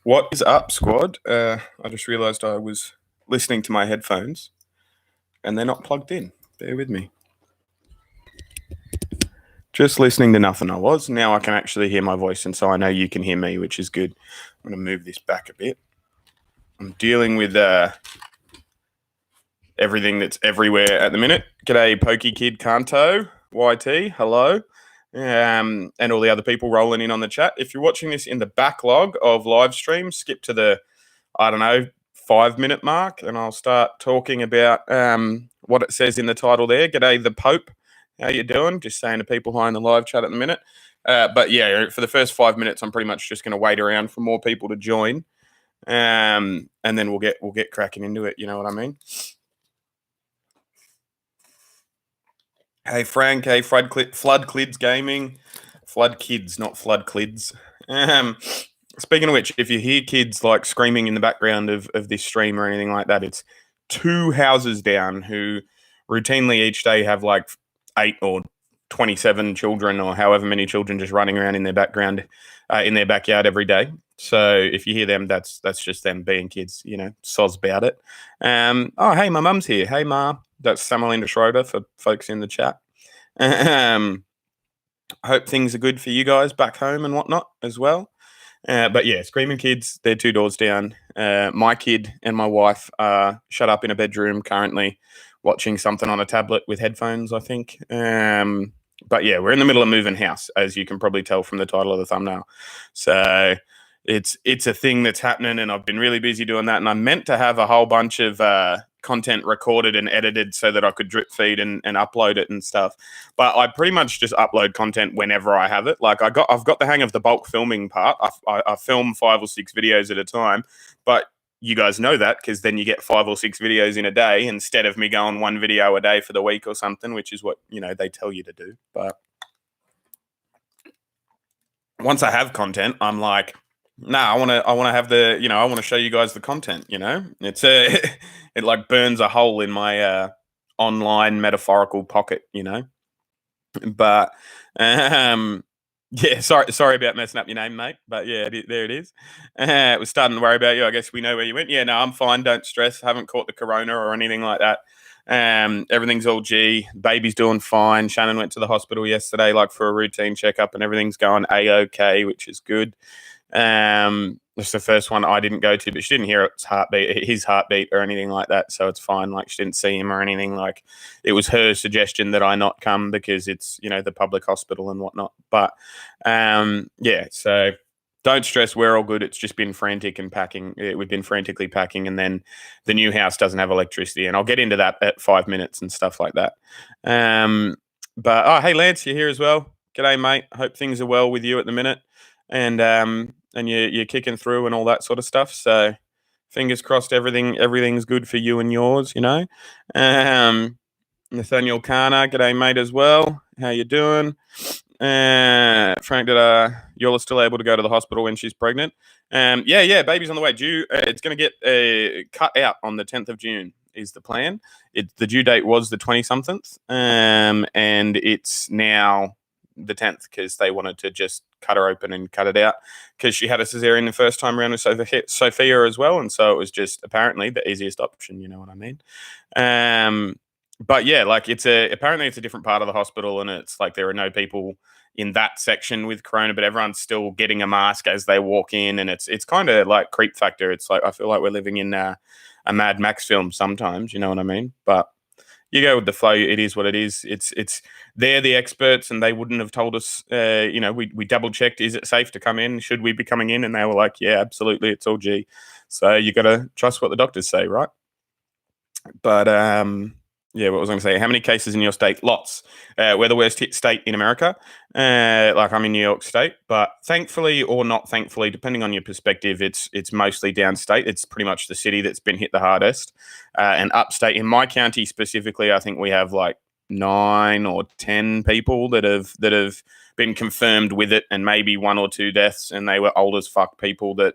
What is up, squad? I just realised I was listening to my headphones and they're not plugged in. Bear with me. Just listening to nothing I was. Now I can actually hear my voice, and so I know you can hear me, which is good. I'm going to move this back a bit. I'm dealing with everything that's everywhere at the minute. G'day, Pokey Kid Kanto, YT, hello. And all the other people rolling in on the chat. If you're watching this in the backlog of live streams, skip to the 5-minute mark, and I'll start talking about what it says in the title there. G'day, the Pope. How you doing? Just saying to people hi in the live chat at the minute. But yeah, for the first 5 minutes, I'm pretty much just going to wait around for more people to join, and then we'll get cracking into it. You know what I mean? Hey Frank. Hey Flood Clids Gaming. Flood Kids, not Flood Clids. Speaking of which, if you hear kids like screaming in the background of this stream or anything like that, it's 2 houses down who routinely each day have like 8 or 27 children or however many children just running around in their background, in their backyard every day. So if you hear them, that's just them being kids, soz about it. Oh, hey, my mum's here. Hey, Ma. That's Samalinda Schroeder for folks in the chat. I hope things are good for you guys back home and whatnot as well. But yeah, screaming kids, they're 2 doors down. My kid and my wife are shut up in a bedroom currently watching something on a tablet with headphones, I think. But yeah, we're in the middle of moving house, as you can probably tell from the title of the thumbnail. So it's a thing that's happening, and I've been really busy doing that. And I meant to have a whole bunch of content recorded and edited so that I could drip feed and upload it and stuff. But I pretty much just upload content whenever I have it. Like I've got the hang of the bulk filming part. I film 5 or 6 videos at a time, but you guys know that because then you get 5 or 6 videos in a day instead of me going 1 video a day for the week or something, which is what they tell you to do. But once I have content, I'm like, I want to have I want to show you guys the content. It's it like burns a hole in my online metaphorical pocket. But yeah, sorry about messing up your name, mate. But yeah, there it is. It was starting to worry about you. I guess we know where you went. Yeah, no, I'm fine. Don't stress. Haven't caught the corona or anything like that. Everything's all G. Baby's doing fine. Shannon went to the hospital yesterday, like for a routine checkup, and everything's going a-okay, which is good. It's the first one I didn't go to, but she didn't hear his heartbeat or anything like that, so it's fine. Like she didn't see him or anything. Like it was her suggestion that I not come because it's the public hospital and whatnot. But yeah, so don't stress. We're all good. It's just been frantic and packing. We've been frantically packing, and then the new house doesn't have electricity, and I'll get into that at 5 minutes and stuff like that. But hey, Lance, you're here as well. G'day, mate. Hope things are well with you at the minute, and you're kicking through and all that sort of stuff. So fingers crossed, everything's good for you and yours. Nathaniel Kana, g'day, mate, as well. How you doing? Frank, did Yola still able to go to the hospital when she's pregnant? Yeah, baby's on the way. Due. It's going to get cut out on the 10th of June is the plan. The due date was the 20-something, and it's now the 10th because they wanted to just cut her open and cut it out because she had a cesarean the first time around with Sophia as well, and so it was just apparently the easiest option. You know what I mean? But yeah, like apparently it's a different part of the hospital, and it's like there are no people in that section with corona, but everyone's still getting a mask as they walk in, and it's kind of like creep factor. It's like I feel like we're living in a Mad Max film sometimes. You know what I mean? But you go with the flow. It is what it is. It's they're the experts, and they wouldn't have told us. We double checked. Is it safe to come in? Should we be coming in? And they were like, yeah, absolutely. It's all G. So you got to trust what the doctors say, right? But yeah, what was I going to say? How many cases in your state? Lots. We're the worst hit state in America. Like I'm in New York State, but thankfully or not thankfully, depending on your perspective, it's mostly downstate. It's pretty much the city that's been hit the hardest. And upstate, in my county specifically, I think we have like 9 or 10 people that have been confirmed with it, and maybe 1 or 2 deaths, and they were old as fuck people that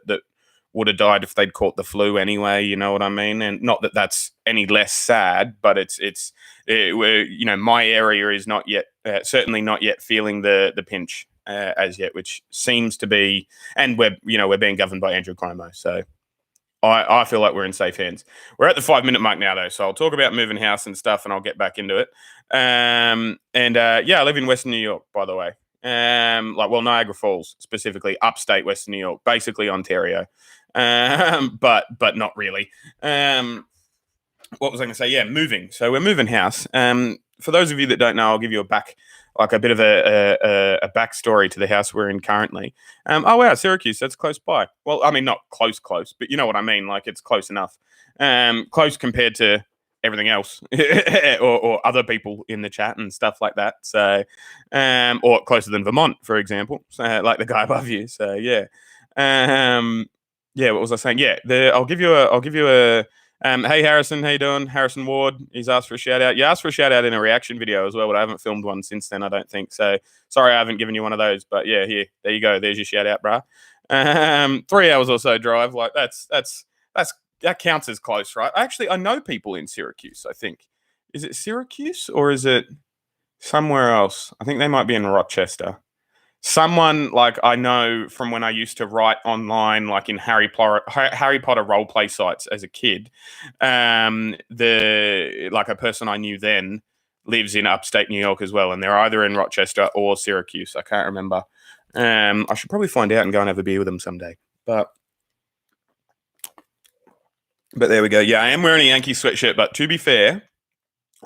would have died if they'd caught the flu anyway. You know what I mean? And not that that's any less sad, but it's my area is not yet certainly not yet feeling the pinch. as yet, which seems to be, and we're being governed by Andrew Cuomo, so I feel like we're in safe hands. We're at the 5 minute mark now, though, so I'll talk about moving house and stuff, and I'll get back into it. I live in Western New York, by the way. Niagara Falls, specifically upstate Western New York, basically Ontario, but not really. What was I going to say? Yeah, moving. So we're moving house. For those of you that don't know, I'll give you a bit of a backstory to the house we're in currently. Oh wow, Syracuse, that's close by. Well, I mean, not close, but you know what I mean. Like it's close enough. Close compared to everything else, or other people in the chat and stuff like that. So, or closer than Vermont, for example, like the guy above you. So yeah, What was I saying? Yeah, I'll give you a. Hey Harrison, how you doing? Harrison Ward, he's asked for a shout out. You asked for a shout out in a reaction video as well, but I haven't filmed one since then, I don't think. So sorry I haven't given you one of those. But yeah, there you go. There's your shout out, bruh. 3 hours or so drive, like that counts as close, right? Actually, I know people in Syracuse, I think. Is it Syracuse or is it somewhere else? I think they might be in Rochester. Someone like I know from when I used to write online, like in Harry Potter role play sites as a kid. A person I knew then lives in upstate New York as well, and they're either in Rochester or Syracuse. I can't remember. I should probably find out and go and have a beer with them someday. But there we go. Yeah, I am wearing a Yankees sweatshirt, but to be fair,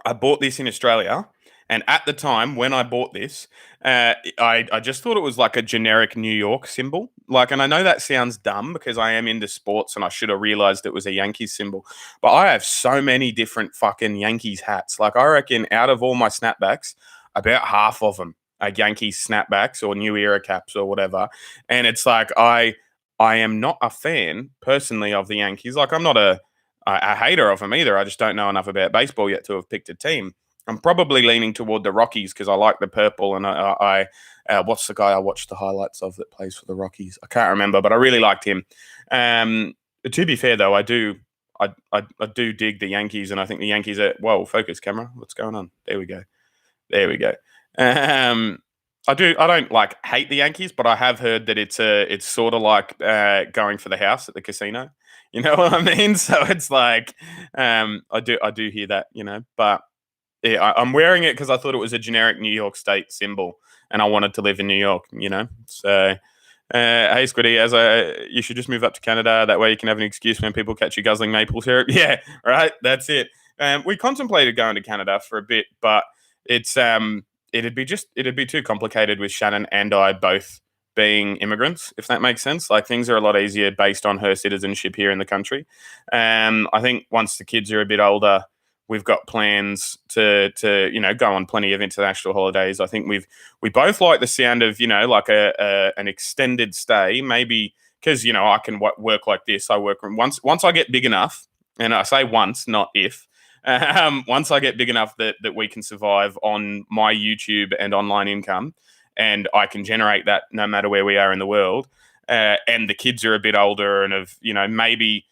I bought this in Australia. And at the time when I bought this, I just thought it was like a generic New York symbol. And I know that sounds dumb because I am into sports and I should have realized it was a Yankees symbol. But I have so many different fucking Yankees hats. Like I reckon out of all my snapbacks, about half of them are Yankees snapbacks or New Era caps or whatever. And it's like I am not a fan personally of the Yankees. Like I'm not a hater of them either. I just don't know enough about baseball yet to have picked a team. I'm probably leaning toward the Rockies because I like the purple, and I what's the guy I watched the highlights of that plays for the Rockies? I can't remember, but I really liked him. To be fair, though, I do dig the Yankees, and I think the Yankees are focus camera. What's going on? There we go. I don't like hate the Yankees, but I have heard that it's sort of like going for the house at the casino. You know what I mean? So it's like I do hear that, but. Yeah, I'm wearing it because I thought it was a generic New York State symbol, and I wanted to live in New York. So hey, Squiddy, you should just move up to Canada. That way, you can have an excuse when people catch you guzzling maple syrup. Yeah, right. That's it. We contemplated going to Canada for a bit, but it'd be too complicated with Shannon and I both being immigrants, if that makes sense. Like things are a lot easier based on her citizenship here in the country. I think once the kids are a bit older. We've got plans to go on plenty of international holidays. I think we both like the sound of like an extended stay, maybe because I can work like this. I work once I get big enough, and I say once, not if. Once I get big enough that we can survive on my YouTube and online income, and I can generate that no matter where we are in the world, and the kids are a bit older and have maybe.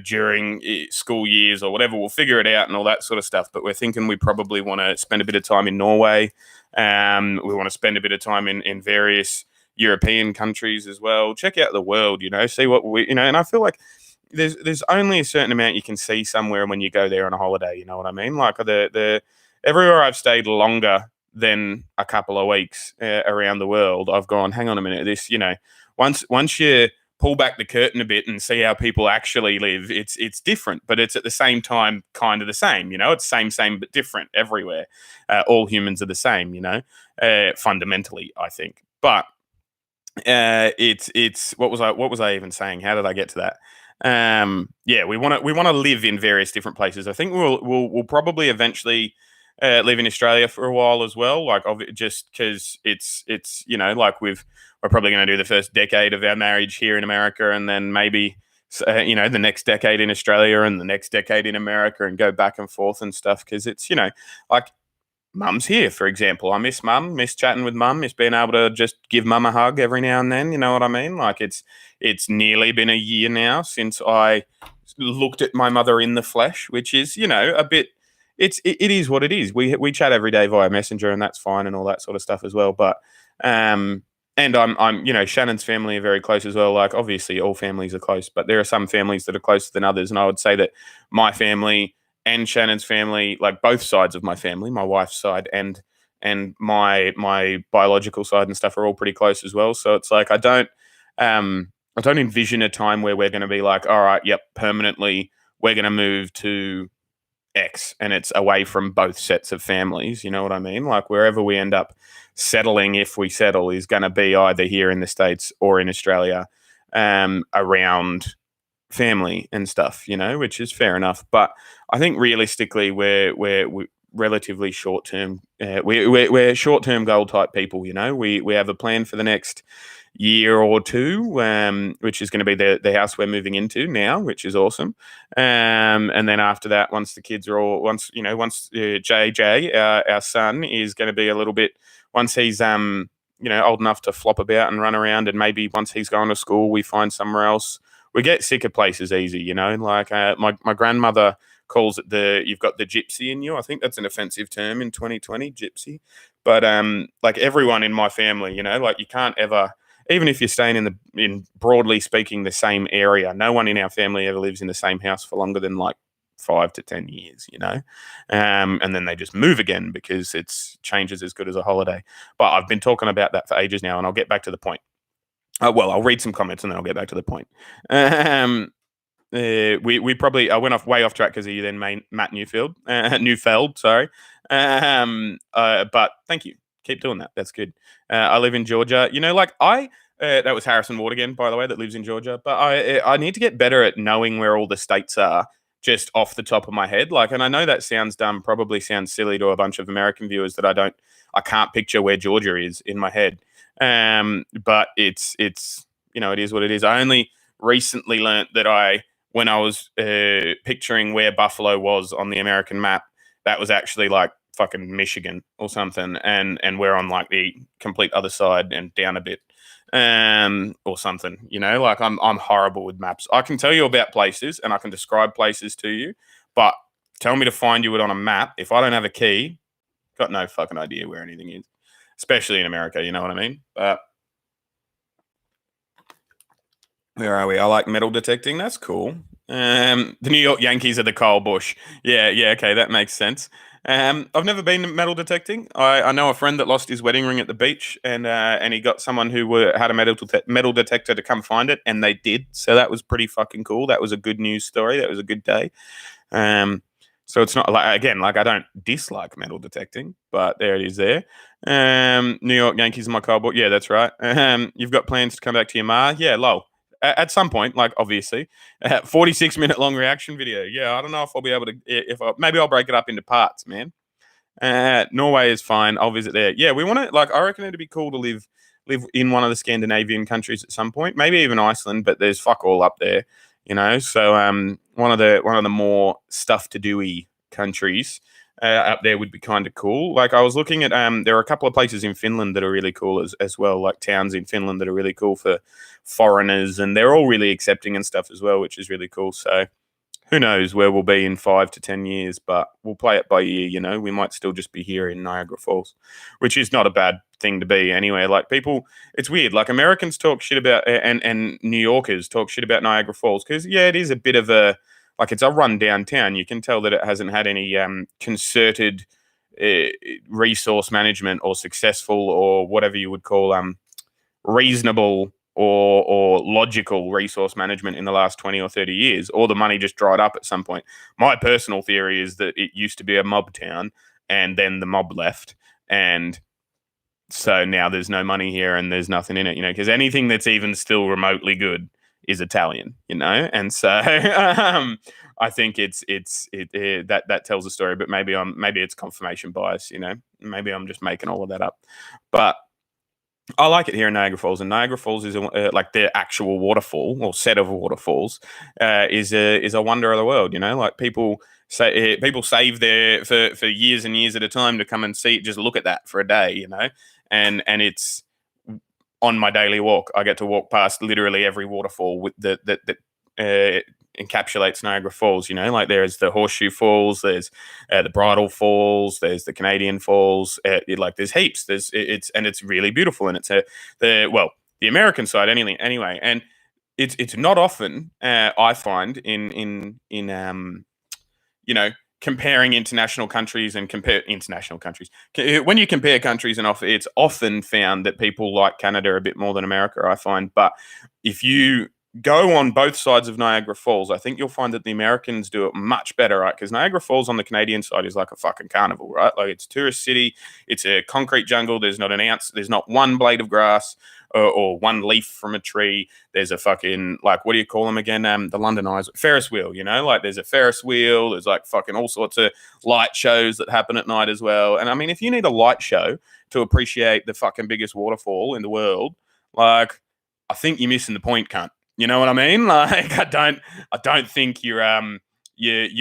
During school years or whatever, we'll figure it out and all that sort of stuff. But we're thinking we probably want to spend a bit of time in Norway. We want to spend a bit of time in various European countries as well. Check out the world, see what and I feel like there's only a certain amount you can see somewhere when you go there on a holiday. You know what I mean? Like the everywhere I've stayed longer than a couple of weeks around the world, I've gone, hang on a minute, this, once you pull back the curtain a bit and see how people actually live, it's different, but it's at the same time kind of the same. It's same but different everywhere. All humans are the same, fundamentally, I think. But it's what was I even saying? How did I get to that? We want to live in various different places. I think we'll probably eventually live in Australia for a while as well. Like just because it's like we're probably going to do the first decade of our marriage here in America, and then maybe the next decade in Australia and the next decade in America, and go back and forth and stuff. Because it's like mum's here, for example. I miss mum, miss chatting with mum, miss being able to just give mum a hug every now and then. You know what I mean? Like it's nearly been a year now since I looked at my mother in the flesh, which is a bit. It is what it is. We chat every day via Messenger, and that's fine and all that sort of stuff as well. But and Shannon's family are very close as well. Like, obviously, all families are close, but there are some families that are closer than others. And I would say that my family and Shannon's family, like both sides of my family, my wife's side and my biological side and stuff, are all pretty close as well. So it's like I don't envision a time where we're going to be like, all right, yep, permanently we're going to move to X and it's away from both sets of families. You know what I mean? Like, wherever we end up settling, if we settle, is going to be either here in the States or in Australia, around family and stuff, which is fair enough. But I think realistically, we're relatively short term. We're short term goal type people. We have a plan for the next year or two, which is going to be the house we're moving into now, which is awesome. And then after that, once the kids are all once JJ, our son, is going to be a little bit, once he's old enough to flop about and run around, and maybe once he's gone to school, we find somewhere else. We get sick of places easy, like my grandmother calls it you've got the gypsy in you. I think that's an offensive term in 2020, gypsy. But like everyone in my family, like you can't ever, even if you're staying in broadly speaking the same area, no one in our family ever lives in the same house for longer than like 5 to 10 years, and then they just move again because it's changes as good as a holiday. But I've been talking about that for ages now, and I'll get back to the point. Well, I'll read some comments and then I'll get back to the point. We probably, I went off way off track because you then made Matt Newfeld, sorry. But thank you. Keep doing that. That's good. I live in Georgia. That was Harrison Ward again, by the way, that lives in Georgia. But I need to get better at knowing where all the states are just off the top of my head. Like, and I know that sounds dumb, probably sounds silly to a bunch of American viewers that I can't picture where Georgia is in my head. But it's it is what it is. I only recently learnt that when I was picturing where Buffalo was on the American map, that was actually like fucking Michigan or something, and we're on like the complete other side and down a bit, or something. Like I'm horrible with maps. I can tell you about places and I can describe places to you, but tell me to find you it on a map. If I don't have a key, got no fucking idea where anything is, especially in America. You know what I mean? Where are we? I like metal detecting. That's cool. The New York Yankees are the Kyle Busch. Yeah, okay, that makes sense. I've never been metal detecting. I know a friend that lost his wedding ring at the beach, and he got someone who had a metal detector to come find it, and they did. So that was pretty fucking cool. That was a good news story. That was a good day. So it's not like, again, like I don't dislike metal detecting, but there it is there. New York Yankees are my Kyle Busch. Yeah, that's right. You've got plans to come back to your ma? Yeah, lol. At some point, like obviously, 46-minute long reaction video. Yeah, I don't know if I'll be able to. Maybe I'll break it up into parts, man. Norway is fine. I'll visit there. Yeah, we want to. Like, I reckon it'd be cool to live in one of the Scandinavian countries at some point. Maybe even Iceland, but there's fuck all up there, So one of the more stuff to doy countries up there would be kind of cool. Like, I was looking at there are a couple of places in Finland that are really cool as well, like towns in Finland that are really cool for foreigners, and they're all really accepting and stuff as well, which is really cool. So who knows where we'll be in 5 to 10 years, but we'll play it by ear. We might still just be here in Niagara Falls, which is not a bad thing to be anyway. Like, people, it's weird. Like, Americans talk shit about, and New Yorkers talk shit about Niagara Falls because, yeah, it is a bit of a, like, it's a run-down town. You can tell that it hasn't had any concerted resource management or successful, or whatever you would call reasonable or logical resource management in the last 20 or 30 years, or the money just dried up at some point. My personal theory is that it used to be a mob town and then the mob left, and so now there's no money here and there's nothing in it, because anything that's even still remotely good is Italian, and so I think that tells a story. But maybe it's confirmation bias, maybe I'm just making all of that up, but I like it here in Niagara Falls, and Niagara Falls is like the actual waterfall or set of waterfalls is a wonder of the world. Like, people save there for years and years at a time to come and see it, just look at that for a day. And it's on my daily walk. I get to walk past literally every waterfall with that encapsulates Niagara Falls. Like there's the Horseshoe Falls, there's the Bridal Falls, there's the Canadian Falls. Like there's heaps. It's really beautiful, and it's the American side anyway, and it's not often I find in comparing international countries and compare international countries. When you compare countries, and it's often found that people like Canada a bit more than America, I find. But if you go on both sides of Niagara Falls, I think you'll find that the Americans do it much better, right? Because Niagara Falls on the Canadian side is like a fucking carnival, right? Like it's a tourist city, it's a concrete jungle. There's not one blade of grass or one leaf from a tree. There's a fucking, like, what do you call them again? The London Eyes, Ferris wheel, like there's a Ferris wheel. There's like fucking all sorts of light shows that happen at night as well. And I mean, if you need a light show to appreciate the fucking biggest waterfall in the world, like, I think you're missing the point, cunt. You know what I mean? Like, I don't think you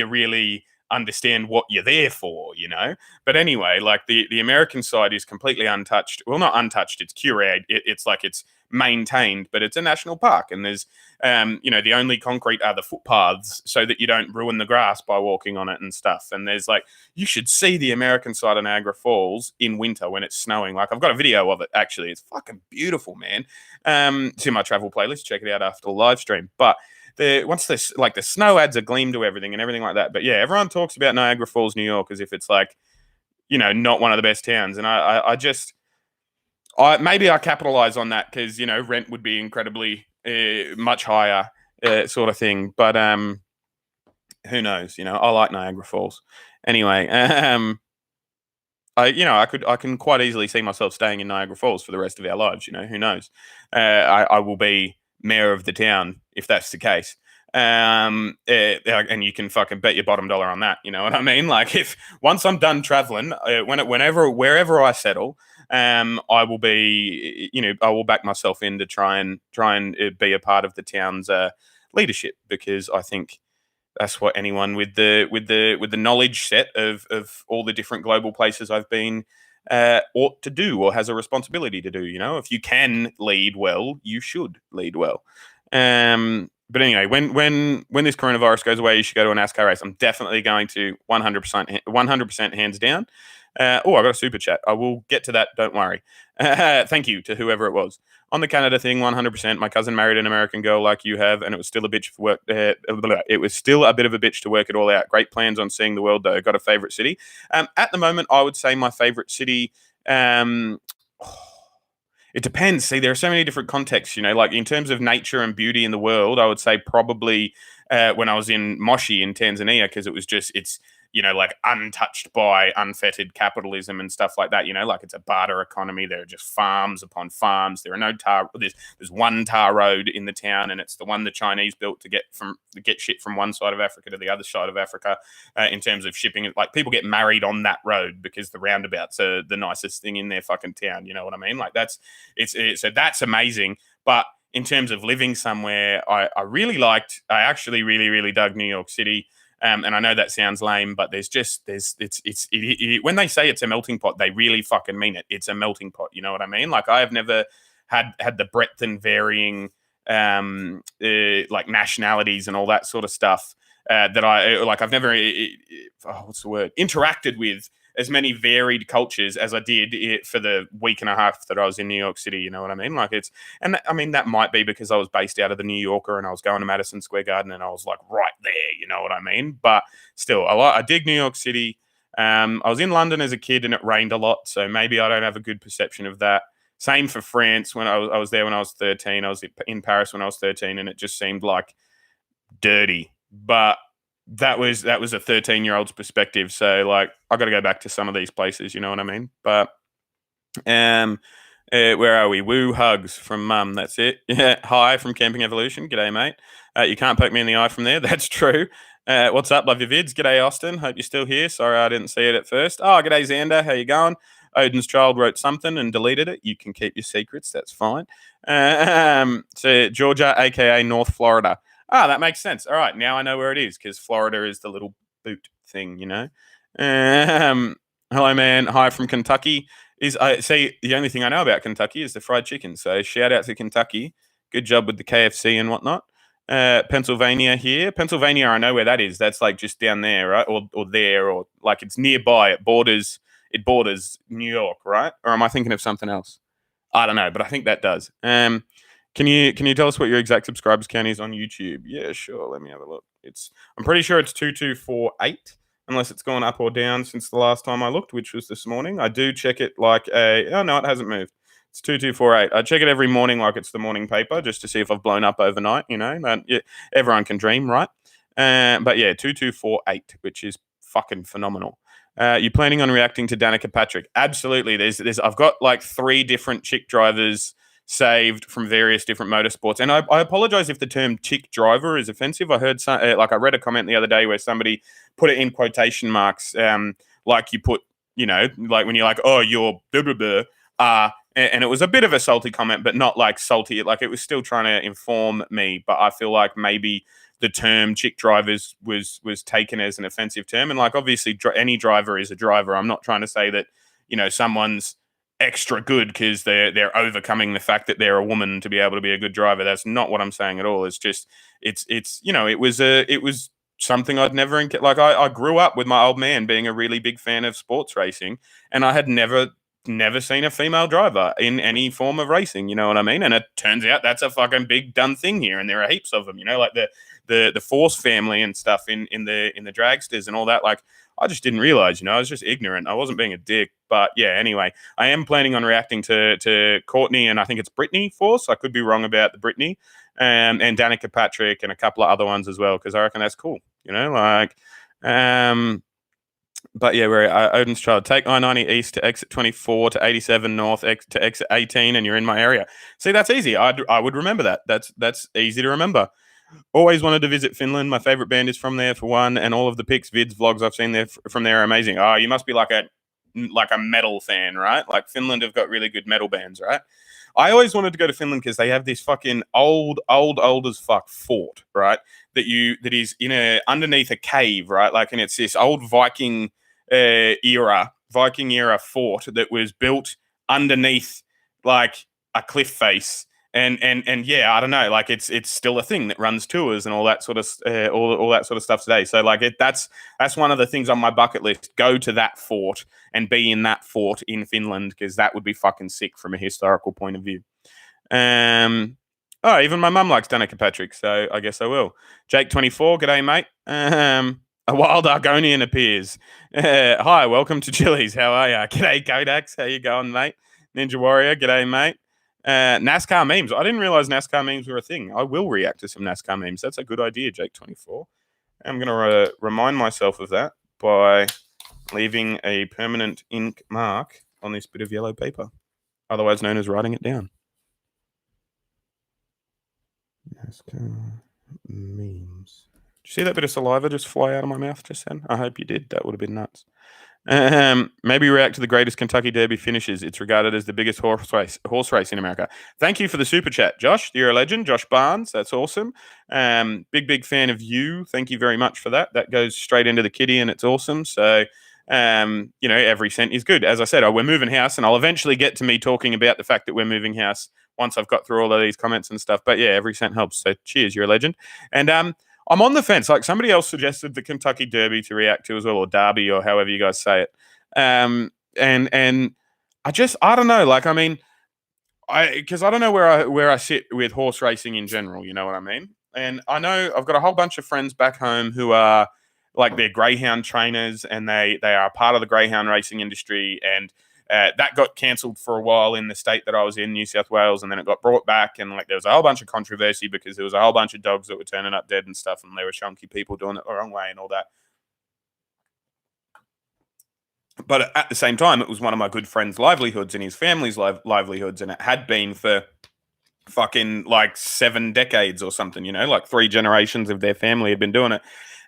really understand what you're there for, But anyway, like the American side is completely untouched. Well, not untouched, it's curated. It's like it's maintained, but it's a national park, and there's the only concrete are the footpaths so that you don't ruin the grass by walking on it and stuff. And there's like, you should see the American side of Niagara Falls in winter when it's snowing. Like, I've got a video of it, actually. It's fucking beautiful, man. It's in my travel playlist. Check it out after the live stream. But once this, like, the snow adds a gleam to everything and everything like that. But yeah, everyone talks about Niagara Falls, New York, as if it's like, not one of the best towns. And I just, maybe I capitalize on that because, rent would be incredibly much higher, sort of thing. But who knows? I like Niagara Falls. Anyway, I can quite easily see myself staying in Niagara Falls for the rest of our lives. Who knows? I will be mayor of the town if that's the case. And you can fucking bet your bottom dollar on that. You know what I mean? Like, if once I'm done traveling, wherever I settle, I will be, I will back myself in to try and be a part of the town's leadership, because I think that's what anyone with the knowledge set of all the different global places I've been ought to do, or has a responsibility to do. If you can lead well, you should lead well. But anyway, when this coronavirus goes away, you should go to a NASCAR race. I'm definitely going to 100% hands down. I got a super chat. I will get to that. Don't worry. Thank you to whoever it was. On the Canada thing, 100%. My cousin married an American girl like you have, and it was still a bitch for work. It was still a bit of a bitch to work it all out. Great plans on seeing the world, though. Got a favorite city? At the moment, I would say my favorite city. It depends. See, there are so many different contexts, like in terms of nature and beauty in the world, I would say probably when I was in Moshi in Tanzania, because it's like untouched by unfettered capitalism and stuff like that, like it's a barter economy. There are just farms upon farms. There are no there's one tar road in the town, and it's the one the Chinese built to get shit from one side of Africa to the other side of Africa. In terms of shipping it, like, people get married on that road because the roundabouts are the nicest thing in their fucking town. You know what I mean? Like, so that's amazing. But in terms of living somewhere, I actually really, really dug New York City. And I know that sounds lame, but when they say it's a melting pot, they really fucking mean it. It's a melting pot. You know what I mean? Like, I have never had the breadth and varying like nationalities and all that sort of stuff that I've never interacted with as many varied cultures as I did for the week and a half that I was in New York City. You know what I mean? Like, that might be because I was based out of the New Yorker and I was going to Madison Square Garden and I was like right there. You know what I mean? But still, I dig New York City. I was in London as a kid and it rained a lot, so maybe I don't have a good perception of that. Same for France. When I was there when I was 13, I was in Paris when I was 13, and it just seemed like dirty. But that was a 13-year-old's perspective. So, like, I got to go back to some of these places. You know what I mean? But where are we? Woo hugs from Mum. That's it. Yeah. Hi from Camping Evolution. G'day, mate. You can't poke me in the eye from there. That's true. What's up? Love your vids. G'day, Austin. Hope you're still here. Sorry I didn't see it at first. Oh, g'day, Xander. How you going? Odin's child wrote something and deleted it. You can keep your secrets. That's fine. So Georgia, a.k.a. North Florida. Ah, that makes sense. All right, now I know where it is, because Florida is the little boot thing, Hello, man. Hi from Kentucky. The only thing I know about Kentucky is the fried chicken. So shout out to Kentucky. Good job with the KFC and whatnot. Pennsylvania here. Pennsylvania, I know where that is. That's like just down there, right? Or there, or like it's nearby. It borders New York, right? Or am I thinking of something else? I don't know, but I think that does. Can you tell us what your exact subscribers count is on YouTube? Yeah, sure. Let me have a look. I'm pretty sure it's 2248, unless it's gone up or down since the last time I looked, which was this morning. I do check it like oh no, it hasn't moved. It's 2248. I check it every morning like it's the morning paper just to see if I've blown up overnight, But yeah, everyone can dream, right? But yeah, 2248, which is fucking phenomenal. You planning on reacting to Danica Patrick? Absolutely. There's I've got like 3 different chick drivers saved from various different motorsports, and I apologize if the term chick driver is offensive. I heard I read a comment the other day where somebody put it in quotation marks, like you put, like when you're like, oh, you're blah blah blah, and it was a bit of a salty comment, but not like salty. Like it was still trying to inform me, but I feel like maybe the term chick drivers was taken as an offensive term. And like obviously any driver is a driver. I'm not trying to say that someone's extra good because they're overcoming the fact that they're a woman to be able to be a good driver. That's not what I'm saying at all. It's just it's it was something I'd never like. I grew up with my old man being a really big fan of sports racing, and I had never seen a female driver in any form of racing. You know what I mean? And it turns out that's a fucking big done thing here, and there are heaps of them. Like the Force family and stuff in the dragsters and all that. Like I just didn't realize. I was just ignorant. I wasn't being a dick. But yeah, anyway, I am planning on reacting to Courtney and I think it's Brittany Force. I could be wrong about the Brittany, and Danica Patrick and a couple of other ones as well because I reckon that's cool. But yeah, we're at Odin's Child. Take I-90 east to exit 24 to 87 north to exit 18, and you're in my area. See, that's easy. I would remember that. That's easy to remember. Always wanted to visit Finland. My favorite band is from there for one, and all of the pics, vids, vlogs I've seen there from there are amazing. Oh, you must be like a metal fan, right? Like Finland have got really good metal bands, right? I always wanted to go to Finland because they have this fucking old as fuck fort, right? That is underneath a cave, right? Like, and it's this old Viking era fort that was built underneath like a cliff face. And yeah, I don't know, like it's still a thing that runs tours and all that sort of all that sort of stuff today. So like that's one of the things on my bucket list. Go to that fort and be in that fort in Finland because that would be fucking sick from a historical point of view. Even my mum likes Danica Patrick, so I guess I will. Jake24, g'day mate. A wild Argonian appears. Hi, welcome to Chili's. How are ya? G'day Kodaks, how you going, mate? Ninja Warrior, g'day mate. NASCAR memes. I didn't realize NASCAR memes were a thing. I will react to some NASCAR memes. That's a good idea, Jake24. I'm going to remind myself of that by leaving a permanent ink mark on this bit of yellow paper, otherwise known as writing it down. NASCAR memes. Did you see that bit of saliva just fly out of my mouth just then? I hope you did. That would have been nuts. Maybe react to the greatest Kentucky Derby finishes. It's regarded as the biggest horse race in America. Thank you for the super chat, Josh. You're a legend. Josh Barnes. That's awesome. Big fan of you. Thank you very much for that. That goes straight into the kitty and it's awesome. So, every cent is good. As I said, we're moving house and I'll eventually get to me talking about the fact that we're moving house once I've got through all of these comments and stuff. But yeah, every cent helps. So cheers. You're a legend. And, I'm on the fence. Like somebody else suggested the Kentucky Derby to react to as well, or Derby, or however you guys say it. And I don't know. Like, I mean, because I don't know where I sit with horse racing in general. You know what I mean? And I know I've got a whole bunch of friends back home who are like they're greyhound trainers, and they are part of the greyhound racing industry. And that got cancelled for a while in the state that I was in, New South Wales, and then it got brought back, and like there was a whole bunch of controversy because there was a whole bunch of dogs that were turning up dead and stuff, and there were chunky people doing it the wrong way and all that. But at the same time, it was one of my good friend's livelihoods and his family's livelihoods, and it had been for fucking like 7 decades or something, like 3 generations of their family had been doing it,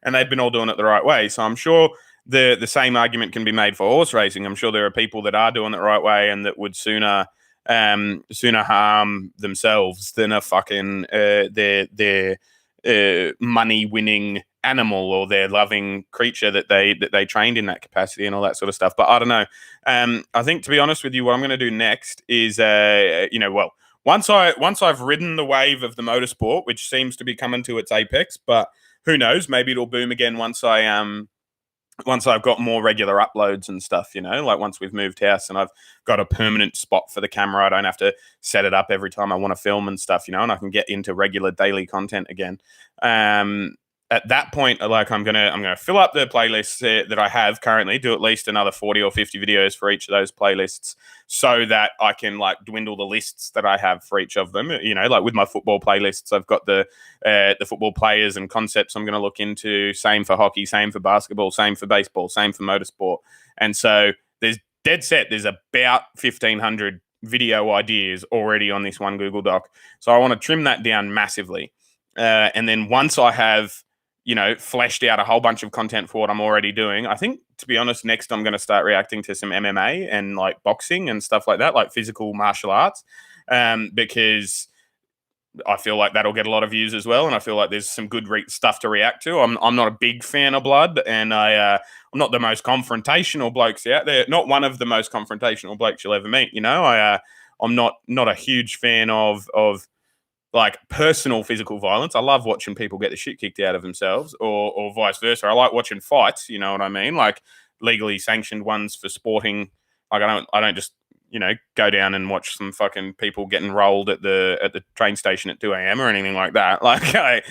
and they'd been all doing it the right way. So I'm sure the same argument can be made for horse racing. I'm sure there are people that are doing it the right way and that would sooner harm themselves than a fucking their money winning animal or their loving creature that they trained in that capacity and all that sort of stuff. But I don't know. I think, to be honest with you, what I'm going to do next is once I've ridden the wave of the motorsport, which seems to be coming to its apex, but who knows? Maybe it'll boom again once I've got more regular uploads and stuff, like once we've moved house and I've got a permanent spot for the camera. I don't have to set it up every time I want to film and stuff, and I can get into regular daily content again. At that point, like I'm gonna fill up the playlists that I have currently, do at least another 40 or 50 videos for each of those playlists, so that I can like dwindle the lists that I have for each of them. Like with my football playlists, I've got the football players and concepts I'm going to look into. Same for hockey, same for basketball, same for baseball, same for motorsport. And so there's dead set. There's about 1,500 video ideas already on this one Google Doc. So I want to trim that down massively. And then once I have fleshed out a whole bunch of content for what I'm already doing, I think, to be honest, next I'm going to start reacting to some MMA and like boxing and stuff like that, like physical martial arts, because I feel like that'll get a lot of views as well, and I feel like there's some good stuff to react to. I'm not a big fan of blood, and I'm not the most confrontational blokes out there. Not one of the most confrontational blokes you'll ever meet. I'm not a huge fan of like personal physical violence. I love watching people get the shit kicked out of themselves, or vice versa. I like watching fights. You know what I mean? Like legally sanctioned ones for sporting. Like I don't just go down and watch some fucking people getting rolled at the train station at 2 a.m. or anything like that. Like I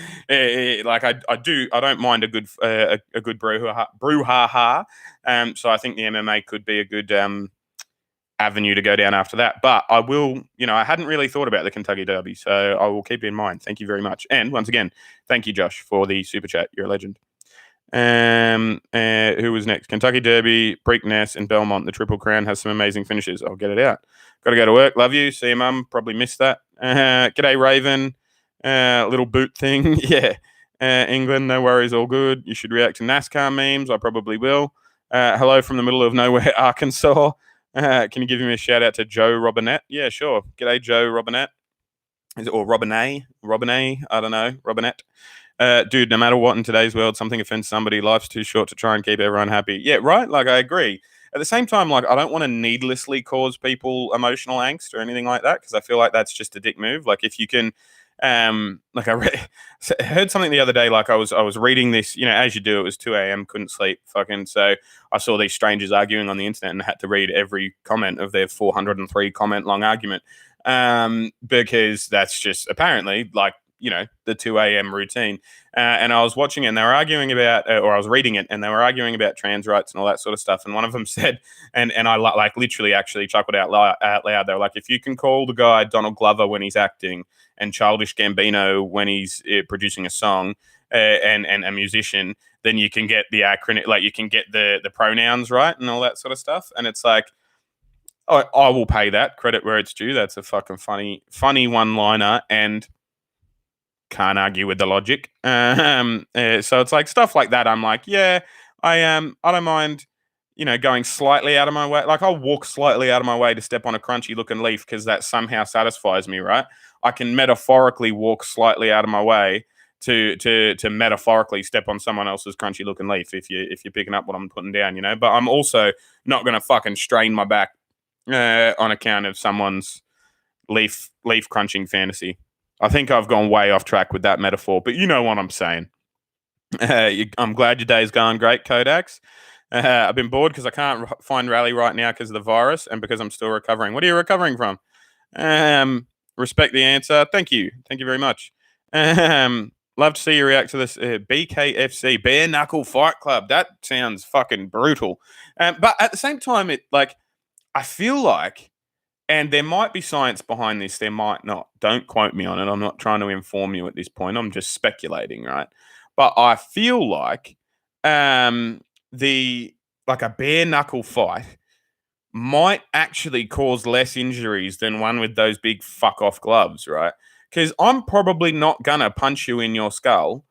don't mind a good brouhaha. So I think the MMA could be a good avenue to go down after that. But I will, I hadn't really thought about the Kentucky Derby, so I will keep it in mind. Thank you very much. And once again, thank you, Josh, for the super chat. You're a legend. Who was next? Kentucky Derby, Preakness, and Belmont. The Triple Crown has some amazing finishes. I'll get it out. Got to go to work. Love you. See you, Mum. Probably missed that. G'day, Raven. Little boot thing. Yeah. England, no worries, all good. You should react to NASCAR memes. I probably will. Hello from the middle of nowhere, Arkansas. Can you give me a shout out to Joe Robinette? Yeah, sure. G'day, Joe Robinette. Or Robinette? I don't know. Robinette. Dude, no matter what in today's world, something offends somebody. Life's too short to try and keep everyone happy. Yeah, right? Like, I agree. At the same time, like, I don't want to needlessly cause people emotional angst or anything like that, because I feel like that's just a dick move. Like, if you can, like, I heard something the other day. Like, I was reading this, as you do. It was 2 a.m., couldn't sleep, fucking. So I saw these strangers arguing on the internet and had to read every comment of their 403 comment long argument, because that's just apparently like, the 2 a.m. routine. And I was watching it and they were arguing about, or I was reading it and they were arguing about trans rights and all that sort of stuff. And one of them said, and I like literally actually chuckled out loud. They were like, if you can call the guy Donald Glover when he's acting and Childish Gambino when he's producing a song, and a musician, then you can get the acronym, like you can get the pronouns right and all that sort of stuff. And it's like, I will pay that credit where it's due. That's a fucking funny one-liner, and can't argue with the logic. So it's like stuff like that. I'm like, yeah, I don't mind, going slightly out of my way. Like I'll walk slightly out of my way to step on a crunchy looking leaf because that somehow satisfies me, right? I can metaphorically walk slightly out of my way to metaphorically step on someone else's crunchy looking leaf if you're picking up what I'm putting down, But I'm also not gonna fucking strain my back on account of someone's leaf crunching fantasy. I think I've gone way off track with that metaphor, but you know what I'm saying. I'm glad your day's going great, Kodaks. I've been bored because I can't find Rally right now because of the virus and because I'm still recovering. What are you recovering from? Respect the answer. Thank you. Thank you very much. Love to see you react to this BKFC, Bare Knuckle Fight Club. That sounds fucking brutal. But at the same time, I feel like, and there might be science behind this, there might not. Don't quote me on it. I'm not trying to inform you at this point. I'm just speculating, right? But I feel like a bare knuckle fight might actually cause less injuries than one with those big fuck off gloves, right? Because I'm probably not gonna punch you in your skull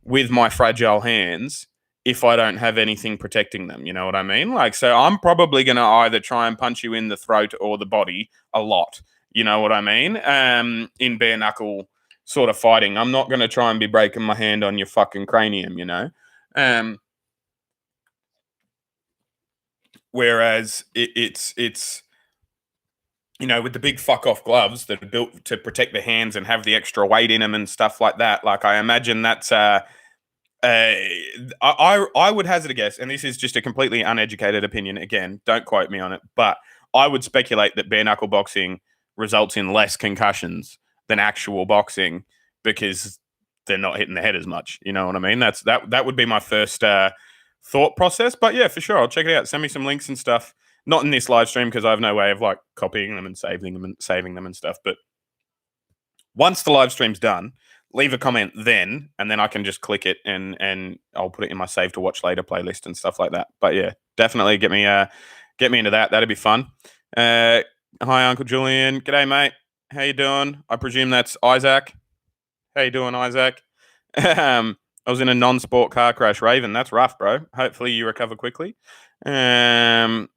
with my fragile hands if I don't have anything protecting them. You know what I mean? Like, so I'm probably going to either try and punch you in the throat or the body a lot. You know what I mean? In bare knuckle sort of fighting. I'm not going to try and be breaking my hand on your fucking cranium, Whereas it's with the big fuck off gloves that are built to protect the hands and have the extra weight in them and stuff like that. Like I imagine that's I would hazard a guess, and this is just a completely uneducated opinion. Again, don't quote me on it, but I would speculate that bare knuckle boxing results in less concussions than actual boxing because they're not hitting the head as much. You know what I mean? That would be my first thought process. But yeah, for sure, I'll check it out. Send me some links and stuff. Not in this live stream because I have no way of like copying them and saving them and stuff. But once the live stream's done, leave a comment then, and then I can just click it and I'll put it in my save to watch later playlist and stuff like that. But yeah, definitely get me into that. That'd be fun. Hi, Uncle Julian. G'day, mate. How you doing? I presume that's Isaac. How you doing, Isaac? I was in a non-sport car crash. Raven, that's rough, bro. Hopefully you recover quickly. And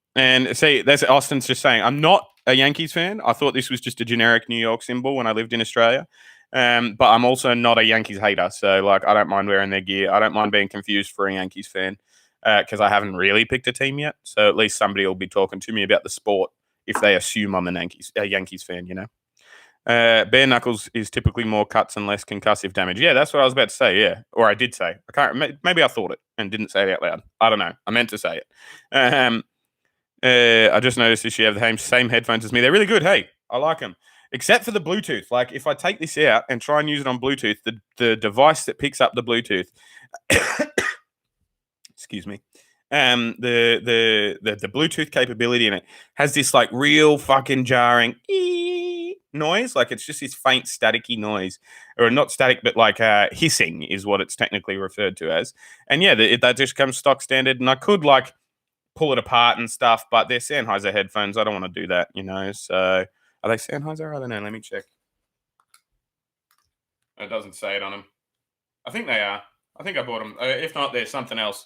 see, that's Austin's just saying, I'm not a Yankees fan. I thought this was just a generic New York symbol when I lived in Australia. But I'm also not a Yankees hater. So, like, I don't mind wearing their gear. I don't mind being confused for a Yankees fan because I haven't really picked a team yet. So at least somebody will be talking to me about the sport if they assume I'm a Yankees fan, Bare knuckles is typically more cuts and less concussive damage. Yeah, that's what I was about to say. Yeah, or I did say. I can't. Maybe I thought it and didn't say it out loud. I don't know. I meant to say it. I just noticed that you have the same headphones as me. They're really good. Hey, I like them. Except for the Bluetooth. Like if I take this out and try and use it on Bluetooth, the device that picks up the Bluetooth, excuse me, the Bluetooth capability in it has this like real fucking jarring noise. Like it's just this faint staticky noise, or not static, but like hissing is what it's technically referred to as. And yeah, that just comes stock standard. And I could like pull it apart and stuff, but they're Sennheiser headphones. I don't want to do that, So are they Sennheiser? I don't know. Let me check. It doesn't say it on them. I think they are. I think I bought them. If not, there's something else.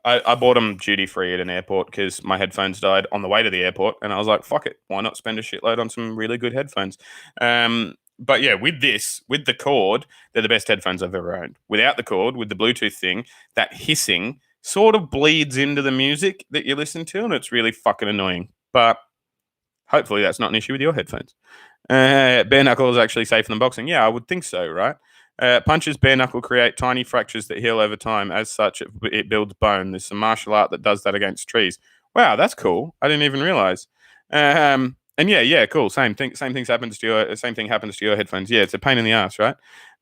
I bought them duty free at an airport because my headphones died on the way to the airport, and I was like, "Fuck it, why not spend a shitload on some really good headphones?" But yeah, with the cord, they're the best headphones I've ever owned. Without the cord, with the Bluetooth thing, that hissing sort of bleeds into the music that you listen to, and it's really fucking annoying. But hopefully, that's not an issue with your headphones. Bare knuckle is actually safer than boxing. Yeah, I would think so, right? Punches bare knuckle create tiny fractures that heal over time. As such, it builds bone. There's some martial art that does that against trees. Wow, that's cool. I didn't even realize. And yeah, cool. Same thing. Same thing happens to your headphones. Yeah, it's a pain in the ass, right?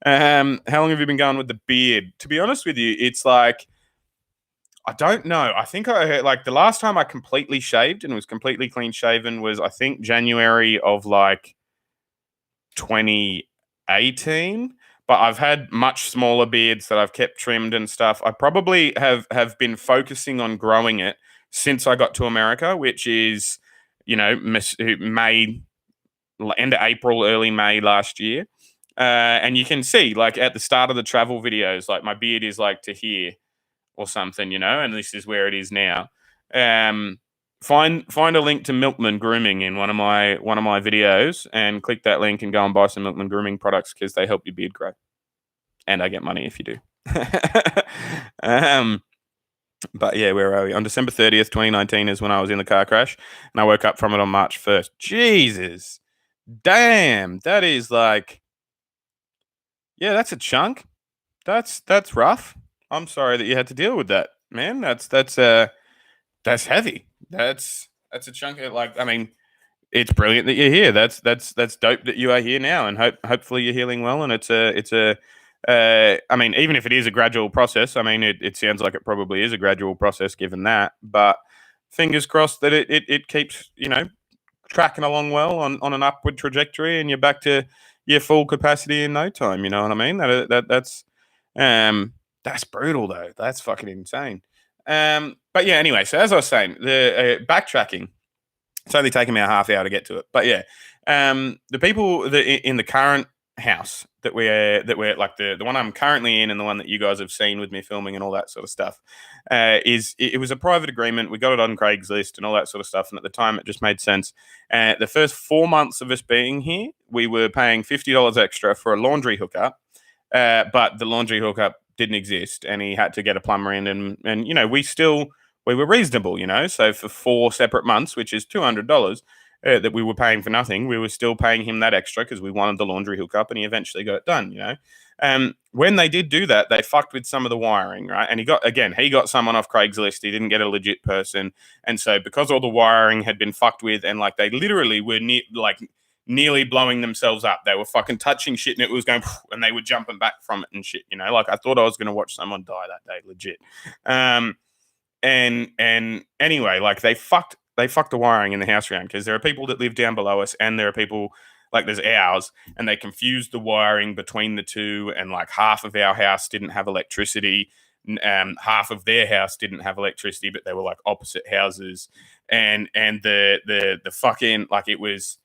How long have you been going with the beard? To be honest with you, it's like I don't know. I think I heard, like the last time I completely shaved and was completely clean shaven was I think January of like 2018. But I've had much smaller beards that I've kept trimmed and stuff. I probably have been focusing on growing it since I got to America, which is, May, end of April, early May last year. And you can see, like at the start of the travel videos, like my beard is like to here or something, and this is where it is now. Find a link to Milkman Grooming in one of my videos and click that link and go and buy some Milkman Grooming products because they help your beard grow. And I get money if you do. But yeah, where are we? On December 30th, 2019 is when I was in the car crash and I woke up from it on March 1st. Jesus. Damn. That is like, yeah, that's a chunk. That's rough. I'm sorry that you had to deal with that, man. That's heavy. That's a chunk of, like, I mean, it's brilliant that you're here. That's dope that you are here now, and hopefully you're healing well. And I mean, even if it is a gradual process, I mean, it sounds like it probably is a gradual process given that. But fingers crossed that it keeps tracking along well on an upward trajectory, and you're back to your full capacity in no time. You know what I mean? That's brutal though. That's fucking insane. But yeah, anyway, so as I was saying, the backtracking, it's only taken me a half hour to get to it. But yeah, the people that in the current house that we're like the one I'm currently in and the one that you guys have seen with me filming and all that sort of stuff, it was a private agreement. We got it on Craigslist and all that sort of stuff. And at the time, it just made sense. The first 4 months of us being here, we were paying $50 extra for a laundry hookup. But the laundry hookup didn't exist, and he had to get a plumber in, and we were reasonable, so for 4 separate months, which is $200, that we were paying for nothing. We were still paying him that extra because we wanted the laundry hookup, and he eventually got it done. When they did do that, they fucked with some of the wiring, right? And he got someone off Craigslist. He didn't get a legit person, and so because all the wiring had been fucked with, and like they literally were nearly blowing themselves up. They were fucking touching shit, and it was going, and they were jumping back from it and shit. Like I thought I was going to watch someone die that day, legit. And anyway, like they fucked the wiring in the house around, because there are people that live down below us, and there are people like there's ours, and they confused the wiring between the two, and like half of our house didn't have electricity, half of their house didn't have electricity, but they were like opposite houses, and the fucking like it was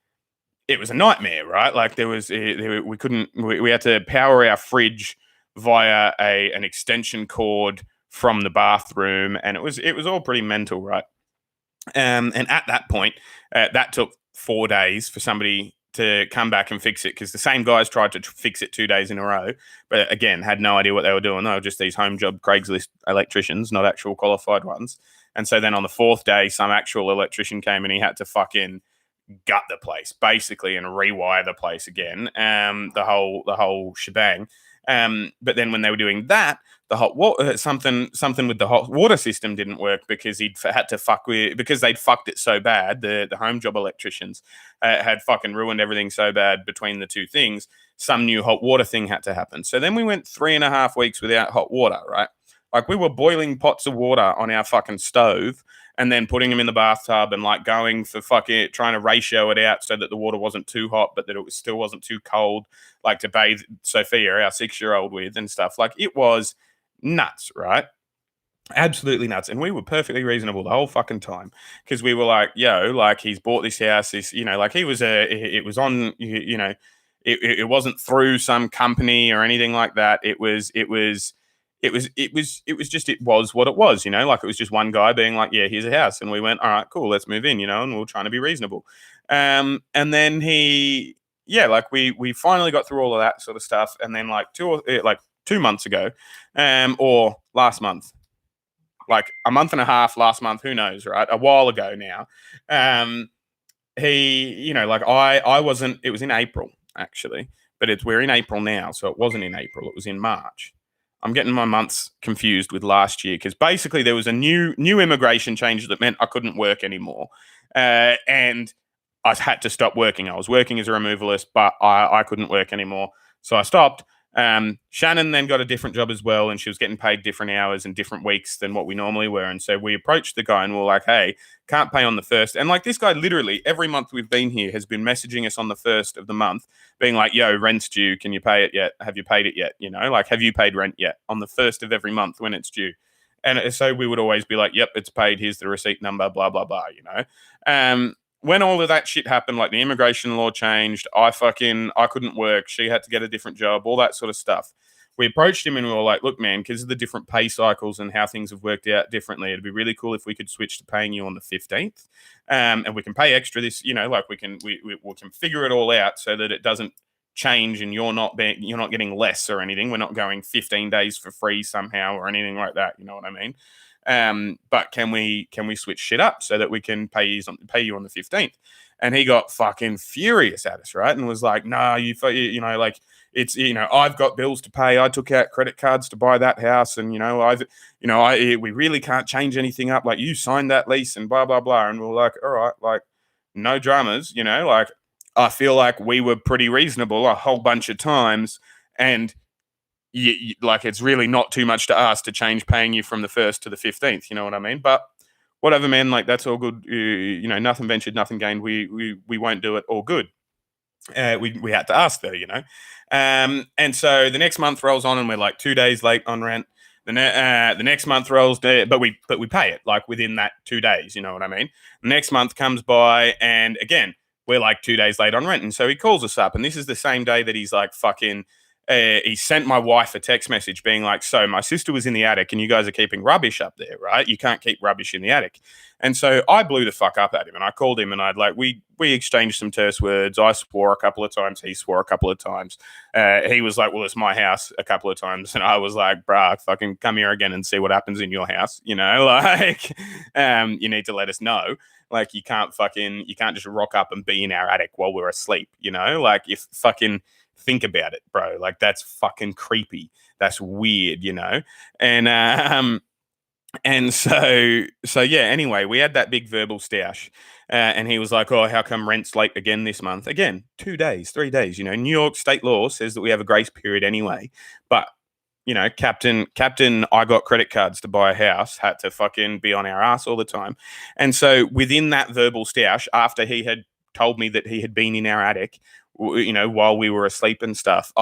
a nightmare, right? Like we had to power our fridge via an extension cord from the bathroom, and it was all pretty mental, right? And at that point, that took 4 days for somebody to come back and fix it, because the same guys tried to fix it 2 days in a row, but again, had no idea what they were doing. They were just these home job Craigslist electricians, not actual qualified ones. And so then on the 4th day, some actual electrician came, and he had to fucking gut the place basically and rewire the place again, the whole shebang. But then when they were doing that, the hot water, something with the hot water system didn't work, because he'd had to fuck with, because they'd fucked it so bad. The home job electricians had fucking ruined everything so bad between the two things. Some new hot water thing had to happen. So then we went 3.5 weeks without hot water, right? Like we were boiling pots of water on our fucking stove, and then putting them in the bathtub, and like going for fucking trying to ratio it out so that the water wasn't too hot, but that it still wasn't too cold, like to bathe Sophia, our 6-year-old, with and stuff. Like it was nuts, right? Absolutely nuts. And we were perfectly reasonable the whole fucking time, because we were like, yo, like he's bought this house, like it was on, it wasn't through some company or anything like that. It was what it was, like it was just one guy being like, yeah, here's a house. And we went, all right, cool, let's move in, and we we're trying to be reasonable. And then we finally got through all of that sort of stuff. And then like 2 months ago, or last month, like a month and a half, last month, who knows, right? A while ago now. I wasn't, it was in April actually, but we're in April now. So it wasn't in April, it was in March. I'm getting my months confused with last year, because basically there was a new immigration change that meant I couldn't work anymore. And I had to stop working. I was working as a removalist, but I couldn't work anymore. So I stopped. Shannon then got a different job as well, and she was getting paid different hours and different weeks than what we normally were. And so we approached the guy and we were like, hey, can't pay on the 1st. And like this guy literally every month we've been here has been messaging us on the 1st of the month being like, yo, rent's due. Can you pay it yet? Have you paid it yet? Like, have you paid rent yet? On the 1st of every month when it's due. And so we would always be like, yep, it's paid. Here's the receipt number, blah, blah, blah, when all of that shit happened, like the immigration law changed, I couldn't work. She had to get a different job, all that sort of stuff. We approached him and we were like, look, man, because of the different pay cycles and how things have worked out differently, it'd be really cool if we could switch to paying you on the 15th. And we can pay extra this, like we can figure it all out so that it doesn't change and you're not getting less or anything. We're not going 15 days for free somehow or anything like that. You know what I mean? But can we switch shit up so that we can pay you on the 15th? And he got fucking furious at us, right? And was like, no, like it's, I've got bills to pay. I took out credit cards to buy that house. And, we really can't change anything up. Like you signed that lease and blah, blah, blah. And we're like, all right, like no dramas, like I feel like we were pretty reasonable a whole bunch of times. And like it's really not too much to ask to change paying you from the 1st to the 15th. You know what I mean? But whatever, man. Like that's all good. Nothing ventured, nothing gained. We won't do it. All good. We had to ask though. And so the next month rolls on, and we're like 2 days late on rent. The next month rolls, but we pay it like within that 2 days. You know what I mean? The next month comes by, and again we're like 2 days late on rent. And so he calls us up, and this is the same day that he's like fucking. he sent my wife a text message being like, so my sister was in the attic and you guys are keeping rubbish up there, right? You can't keep rubbish in the attic. And so I blew the fuck up at him and I called him and we exchanged some terse words. I swore a couple of times. He swore a couple of times. He was like, well, it's my house a couple of times. And I was like, bruh, fucking come here again and see what happens in your house. You know, like, you need to let us know. Like, you can't just rock up and be in our attic while we're asleep, you know? Like, if fucking think about it, bro. Like, that's fucking creepy. That's weird, you know? And so yeah, anyway, we had that big verbal stoush. And he was like, oh, how come rent's late again this month? Again, 2 days, 3 days. You know, New York state law says that we have a grace period anyway. But, you know, Captain, I got credit cards to buy a house, had to fucking be on our ass all the time. And so within that verbal stoush, after he had told me that he had been in our attic, you know, while we were asleep and stuff,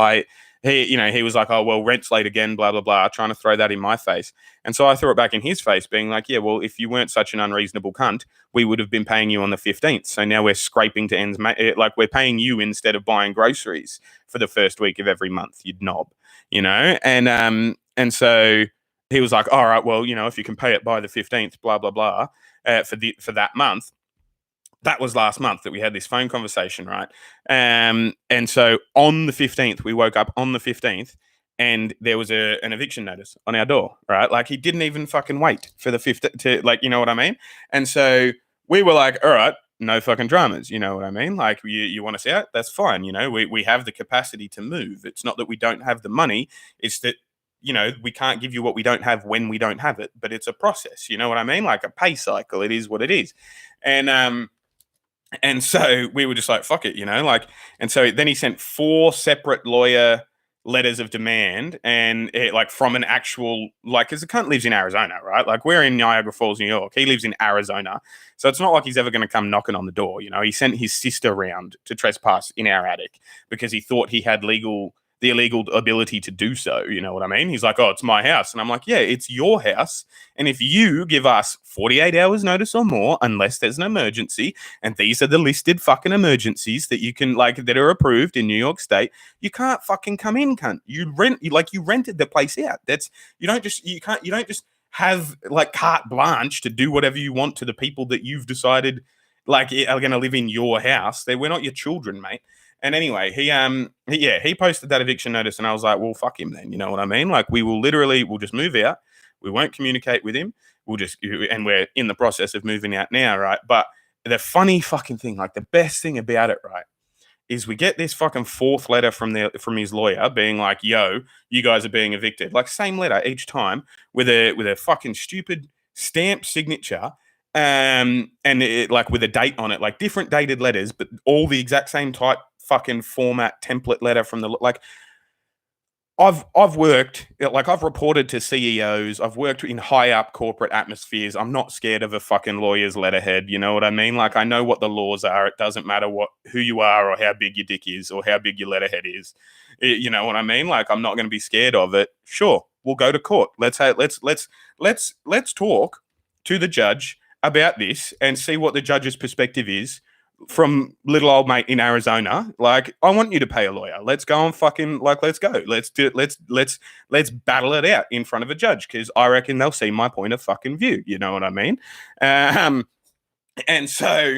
he was like, oh, well, rent's late again, blah, blah, blah, trying to throw that in my face. And so I threw it back in his face, being like, yeah, well, if you weren't such an unreasonable cunt, we would have been paying you on the 15th. So now we're scraping to ends, like we're paying you instead of buying groceries for the first week of every month, you'd knob, you know? And so he was like, all right, well, you know, if you can pay it by the 15th, blah, blah, blah, for that month. That was last month that we had this phone conversation, right? And so on the 15th, we woke up on the 15th and there was an eviction notice on our door, right? Like, he didn't even fucking wait for the 15th to, like, you know what I mean? And so we were like, all right, no fucking dramas, you know what I mean? Like, you want us out? That's fine, you know? We have the capacity to move. It's not that we don't have the money. It's that, you know, we can't give you what we don't have when we don't have it, but it's a process, you know what I mean? Like a pay cycle. It is what it is. And so we were just like, fuck it, you know, like, and so then he sent 4 separate lawyer letters of demand and like from an actual, like, because the cunt lives in Arizona, right? Like, we're in Niagara Falls, New York. He lives in Arizona. So it's not like he's ever going to come knocking on the door. You know, he sent his sister round to trespass in our attic because he thought he had the illegal ability to do so. You know what I mean? He's like, oh, it's my house. And I'm like, yeah, it's your house. And if you give us 48 hours notice or more, unless there's an emergency, and these are the listed fucking emergencies that you can, like, that are approved in New York State, you can't fucking come in, cunt. You rented the place out. You don't just have like carte blanche to do whatever you want to the people that you've decided like are going to live in your house. We're not your children, mate. And anyway, he posted that eviction notice, and I was like, well, fuck him then. You know what I mean? Like, we'll just move out. We won't communicate with him. And we're in the process of moving out now, right? But the funny fucking thing, like the best thing about it, right, is we get this fucking 4th letter from his lawyer being like, yo, you guys are being evicted. Like, same letter each time with a fucking stupid stamped signature. And it, like, with a date on it, like different dated letters, but all the exact same type fucking format template letter from the, like, I've worked, like, I've reported to CEOs. I've worked in high up corporate atmospheres. I'm not scared of a fucking lawyer's letterhead. You know what I mean? Like, I know what the laws are. It doesn't matter who you are or how big your dick is or how big your letterhead is. You know what I mean? Like, I'm not going to be scared of it. Sure, we'll go to court. Let's talk to the judge about this and see what the judge's perspective is from little old mate in Arizona. Like, I want you to pay a lawyer. Let's go and fucking, like, let's go. Let's battle it out in front of a judge, because I reckon they'll see my point of fucking view. You know what I mean? And so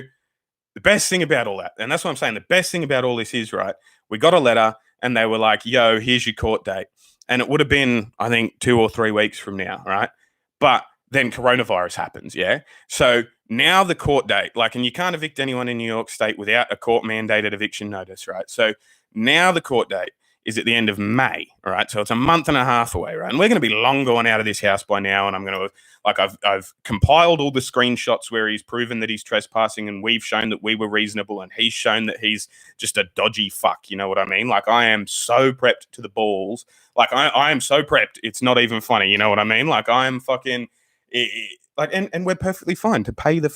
the best thing about all that, and that's what I'm saying, the best thing about all this is, right, we got a letter and they were like, yo, here's your court date. And it would have been, I think, 2 or 3 weeks from now, right? But then coronavirus happens, yeah? So now the court date, like, and you can't evict anyone in New York State without a court-mandated eviction notice, right? So now the court date is at the end of May, right? So it's a month and a half away, right? And we're going to be long gone out of this house by now, and I'm going to, like, I've compiled all the screenshots where he's proven that he's trespassing, and we've shown that we were reasonable, and he's shown that he's just a dodgy fuck, you know what I mean? Like, I am so prepped to the balls. Like, I am so prepped, it's not even funny, you know what I mean? Like, I am fucking... like, and we're perfectly fine to pay the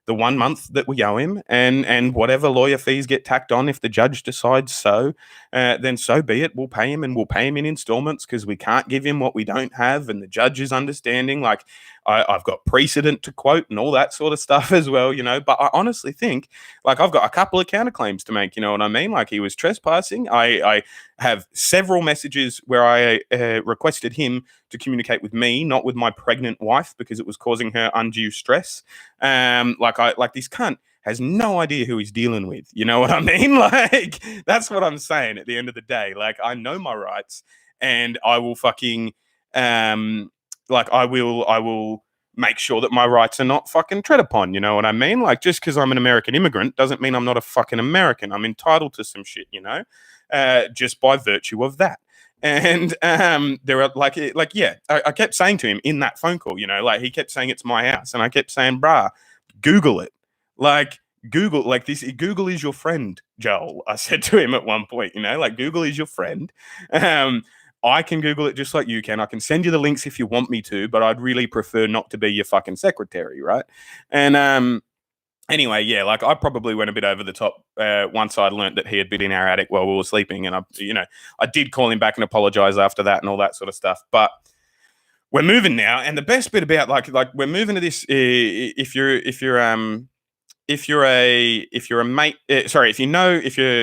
1 month that we owe him, and whatever lawyer fees get tacked on if the judge decides so, then so be it. We'll pay him, and we'll pay him in installments, because we can't give him what we don't have, and the judge is understanding. Like, I've got precedent to quote and all that sort of stuff as well, But I honestly think, like, I've got a couple of counterclaims to make, you know what I mean? Like, he was trespassing. I have several messages where I requested him to communicate with me, not with my pregnant wife, because it was causing her undue stress. Like this cunt has no idea who he's dealing with. You know what I mean? Like, that's what I'm saying at the end of the day. Like, I know my rights, and I will fucking I will make sure that my rights are not fucking tread upon. You know what I mean? Like, just because I'm an American immigrant doesn't mean I'm not a fucking American. I'm entitled to some shit, just by virtue of that. And there are I kept saying to him in that phone call, like, he kept saying it's my house, and I kept saying, bruh, Google it. Like, Google, like, this, Google is your friend, Joel. I said to him at one point, like, Google is your friend. I can Google it just like you can. I can send you the links if you want me to, but I'd really prefer not to be your fucking secretary, right? And anyway, yeah, like, I probably went a bit over the top once I learned that he had been in our attic while we were sleeping, and I did call him back and apologize after that and all that sort of stuff. But we're moving now, and the best bit about like we're moving to this. If you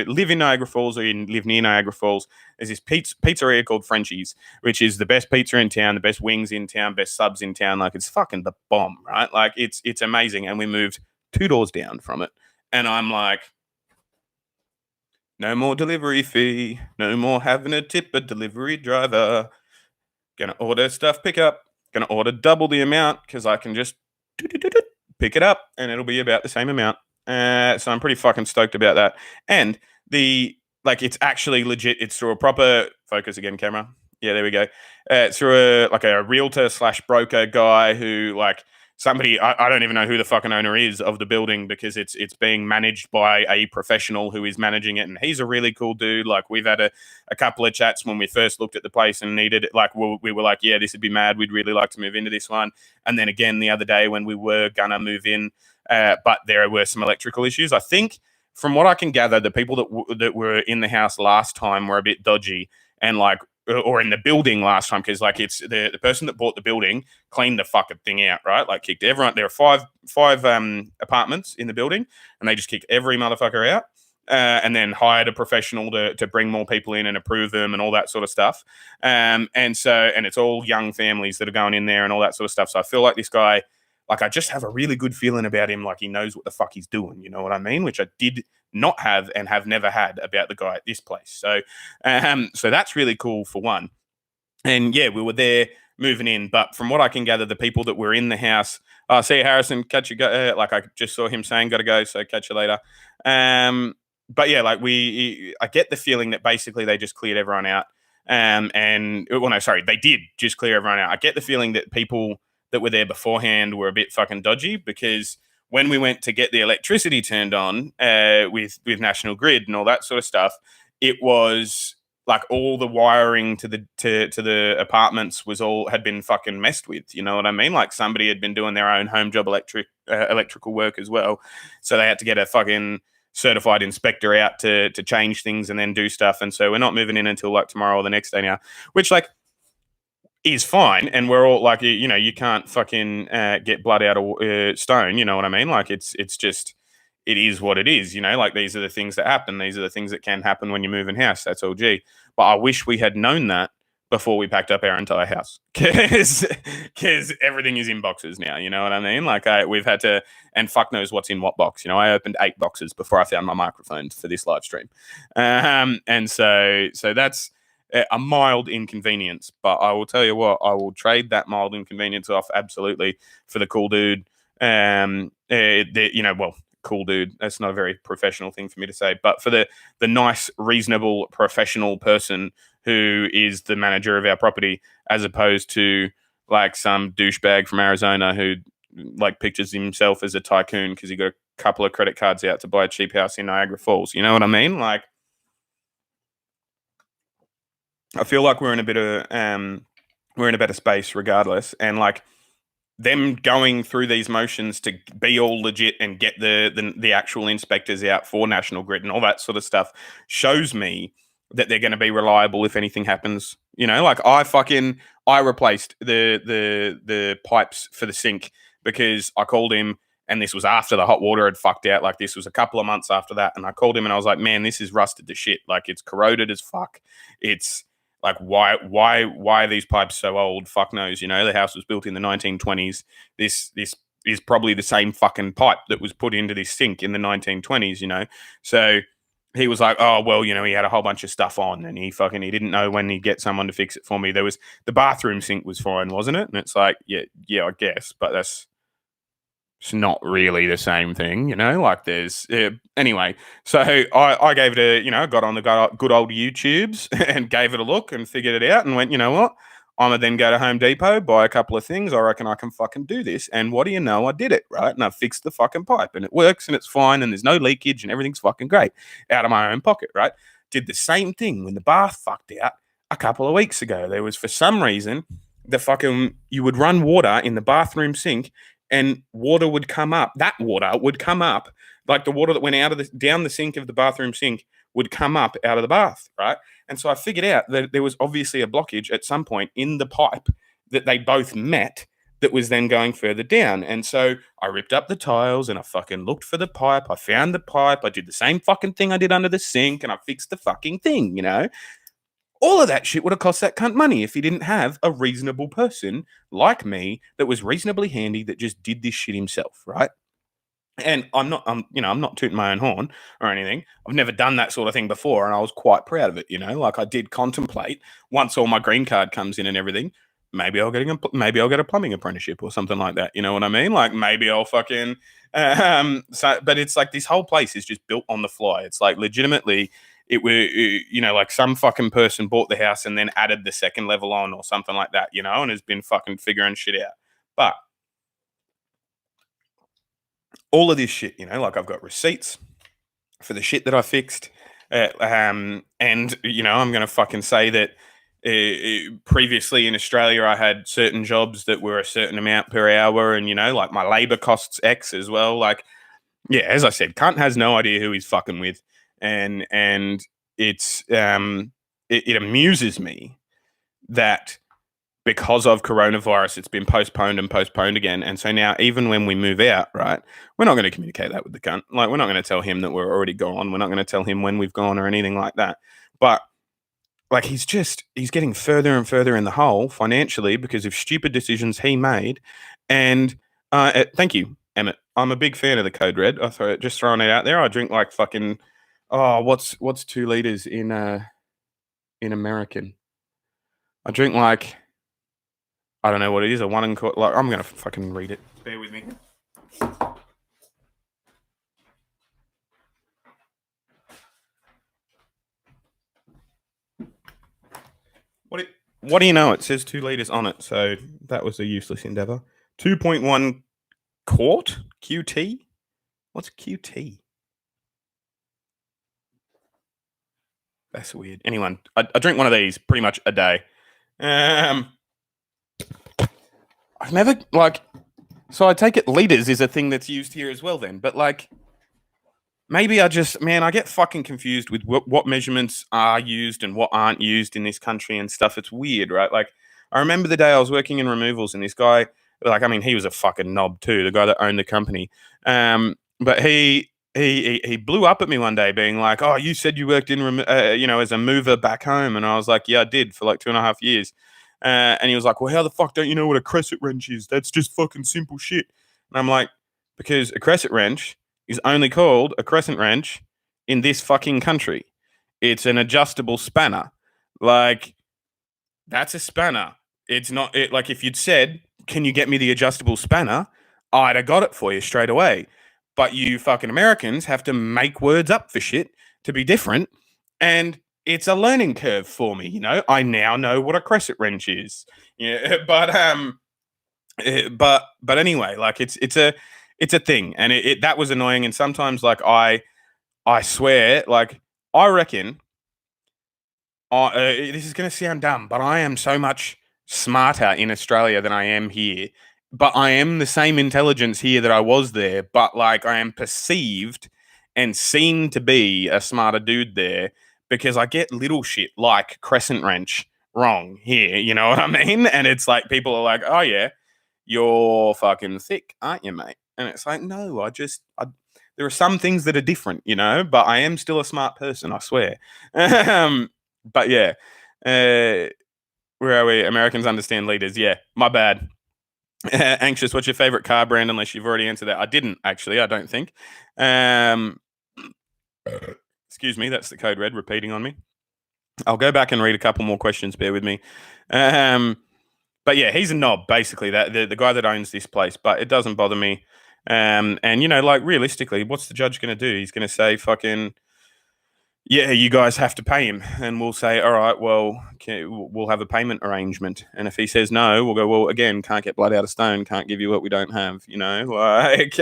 live in Niagara Falls or you live near Niagara Falls, there's this pizzeria called Frenchie's, which is the best pizza in town, the best wings in town, best subs in town. Like, it's fucking the bomb, right? Like, it's amazing. And we moved 2 doors down from it, and I'm like, no more delivery fee, no more having to tip a delivery driver. Gonna order stuff pickup. Gonna order double the amount because I can just pick it up and it'll be about the same amount. So I'm pretty fucking stoked about that. And it's actually legit. It's through a proper focus again, camera. Yeah, there we go. It's through a realtor / broker guy who, like, somebody, I don't even know who the fucking owner is of the building, because it's being managed by a professional who is managing it, and he's a really cool dude. Like, we've had a couple of chats when we first looked at the place and needed it. Like, we were like, yeah, this would be mad. We'd really like to move into this one. And then again the other day when we were gonna move in, but there were some electrical issues. I think, from what I can gather, the people that were in the house last time were a bit dodgy, and or in the building last time, because, like, it's the person that bought the building cleaned the fucking thing out, right? Like, kicked everyone. There are five apartments in the building, and they just kicked every motherfucker out, and then hired a professional to bring more people in and approve them and all that sort of stuff. And it's all young families that are going in there and all that sort of stuff. So I feel like this guy, like, I just have a really good feeling about him. Like, he knows what the fuck he's doing. You know what I mean? Which I did not have and have never had about the guy at this place. So that's really cool, for one. And yeah, we were there moving in. But from what I can gather, the people that were in the house, see you, Harrison, catch you. Like, I just saw him saying, gotta go. So catch you later. But yeah, like, I get the feeling that basically they just cleared everyone out. They did just clear everyone out. I get the feeling that people that were there beforehand were a bit fucking dodgy, because when we went to get the electricity turned on with National Grid and all that sort of stuff, it was like all the wiring to the apartments had been fucking messed with. You know what I mean? Like, somebody had been doing their own home job electrical work as well, so they had to get a fucking certified inspector out to change things and then do stuff. And so we're not moving in until like tomorrow or the next day now, which, like, is fine. And we're all like, you can't fucking get blood out of stone. You know what I mean? Like, it's just, it is what it is. Like, these are the things that happen. These are the things that can happen when you move in house. That's all G. But I wish we had known that before we packed up our entire house, because everything is in boxes now. You know what I mean? Like, we've had to, and fuck knows what's in what box. I opened 8 boxes before I found my microphone for this live stream. And so that's a mild inconvenience, but I will tell you what, I will trade that mild inconvenience off absolutely for the cool dude. Cool dude, that's not a very professional thing for me to say, but for the nice, reasonable, professional person who is the manager of our property, as opposed to, like, some douchebag from Arizona who, like, pictures himself as a tycoon because he got a couple of credit cards out to buy a cheap house in Niagara Falls. You know what I mean? Like, I feel like we're in a better space regardless, and, like, them going through these motions to be all legit and get the actual inspectors out for National Grid and all that sort of stuff shows me that they're going to be reliable if anything happens. Like I replaced the pipes for the sink because I called him, and this was after the hot water had fucked out. Like, this was a couple of months after that, and I called him and I was like, man, this is rusted to shit. Like, it's corroded as fuck. It's like, why are these pipes so old? Fuck knows. The house was built in the 1920s. This is probably the same fucking pipe that was put into this sink in the 1920s. So he was like, oh, well, he had a whole bunch of stuff on, and he didn't know when he'd get someone to fix it for me. The bathroom sink was fine, wasn't it? And it's like, yeah, I guess, but it's not really the same thing, like there's, anyway. So I gave it got on the good old YouTubes and gave it a look and figured it out and went, you know what? I'm going to then go to Home Depot, buy a couple of things. I reckon I can fucking do this. And what do you know? I did it, right? And I fixed the fucking pipe, and it works, and it's fine, and there's no leakage, and everything's fucking great out of my own pocket, right? Did the same thing when the bath fucked out a couple of weeks ago. There was, for some reason, you would run water in the bathroom sink, and water would come up. That water would come up, like the water that went down the sink of the bathroom sink would come up out of the bath, right? And so I figured out that there was obviously a blockage at some point in the pipe that they both met that was then going further down. And so I ripped up the tiles and I fucking looked for the pipe. I found the pipe. I did the same fucking thing I did under the sink, and I fixed the fucking thing, All of that shit would have cost that cunt money if he didn't have a reasonable person like me that was reasonably handy that just did this shit himself, right? And I'm not tooting my own horn or anything. I've never done that sort of thing before, and I was quite proud of it. Like, I did contemplate, once all my green card comes in and everything, maybe I'll get a plumbing apprenticeship or something like that. You know what I mean? Like, maybe I'll fucking but it's like this whole place is just built on the fly. It's like, legitimately, it were like some fucking person bought the house and then added the second level on or something like that, and has been fucking figuring shit out. But all of this shit, like, I've got receipts for the shit that I fixed. And, I'm going to fucking say that previously in Australia, I had certain jobs that were a certain amount per hour, and, like, my labor costs X as well. Like, yeah, as I said, cunt has no idea who he's fucking with. And it's, it amuses me that because of coronavirus, it's been postponed and postponed again. And so now, even when we move out, right, we're not going to communicate that with the cunt. Like, we're not going to tell him that we're already gone. We're not going to tell him when we've gone or anything like that. But, like, he's getting further and further in the hole financially because of stupid decisions he made. And thank you, Emmett. I'm a big fan of the Code Red. Just throwing it out there. I drink like fucking, what's 2 liters in American? I drink like, I don't know what it is, a 1 and quarter. Like, I'm gonna fucking read it. Bear with me. What do you know? It says 2 liters on it, so that was a useless endeavor. 2.1 quart QT. What's QT? That's weird. Anyway, I drink one of these pretty much a day. I've never, like, so I take it liters is a thing that's used here as well then, but, like, maybe I get fucking confused with what measurements are used and what aren't used in this country and stuff. It's weird, right? Like, I remember the day I was working in removals, and this guy, like, I mean, he was a fucking knob too, the guy that owned the company. But he blew up at me one day being like, oh, you said you worked in, as a mover back home. And I was like, yeah, I did for like 2.5 years. And he was like, well, how the fuck don't you know what a crescent wrench is? That's just fucking simple shit. And I'm like, because a crescent wrench is only called a crescent wrench in this fucking country. It's an adjustable spanner. Like, that's a spanner. It's not, like, if you'd said, can you get me the adjustable spanner? I'd have got it for you straight away. But you fucking Americans have to make words up for shit to be different. And it's a learning curve for me, I now know what a crescent wrench is. Yeah, but anyway, like, it's a thing, and that was annoying. And sometimes, like, I swear, like, I reckon, this is going to sound dumb, but I am so much smarter in Australia than I am here. But I am the same intelligence here that I was there, but, like, I am perceived and seen to be a smarter dude there because I get little shit like crescent wrench wrong here. You know what I mean? And it's like people are like, "Oh yeah, you're fucking thick, aren't you, mate?" And it's like, no, there are some things that are different, but I am still a smart person, I swear. But yeah, uh, where are we? Americans understand leaders. Yeah, my bad. Anxious, what's your favorite car brand? Unless you've already answered that. I didn't, actually, I don't think. Um, excuse me, that's the code red repeating on me. I'll go back and read a couple more questions. Bear with me. Um, but yeah, he's a knob, basically. That the guy that owns this place, but it doesn't bother me. And like realistically, what's the judge going to do? He's going to say, "Fucking yeah, you guys have to pay him," and we'll say, "All right, well, we'll have a payment arrangement." And if he says no, we'll go, "Well, again, can't get blood out of stone, can't give you what we don't have." Like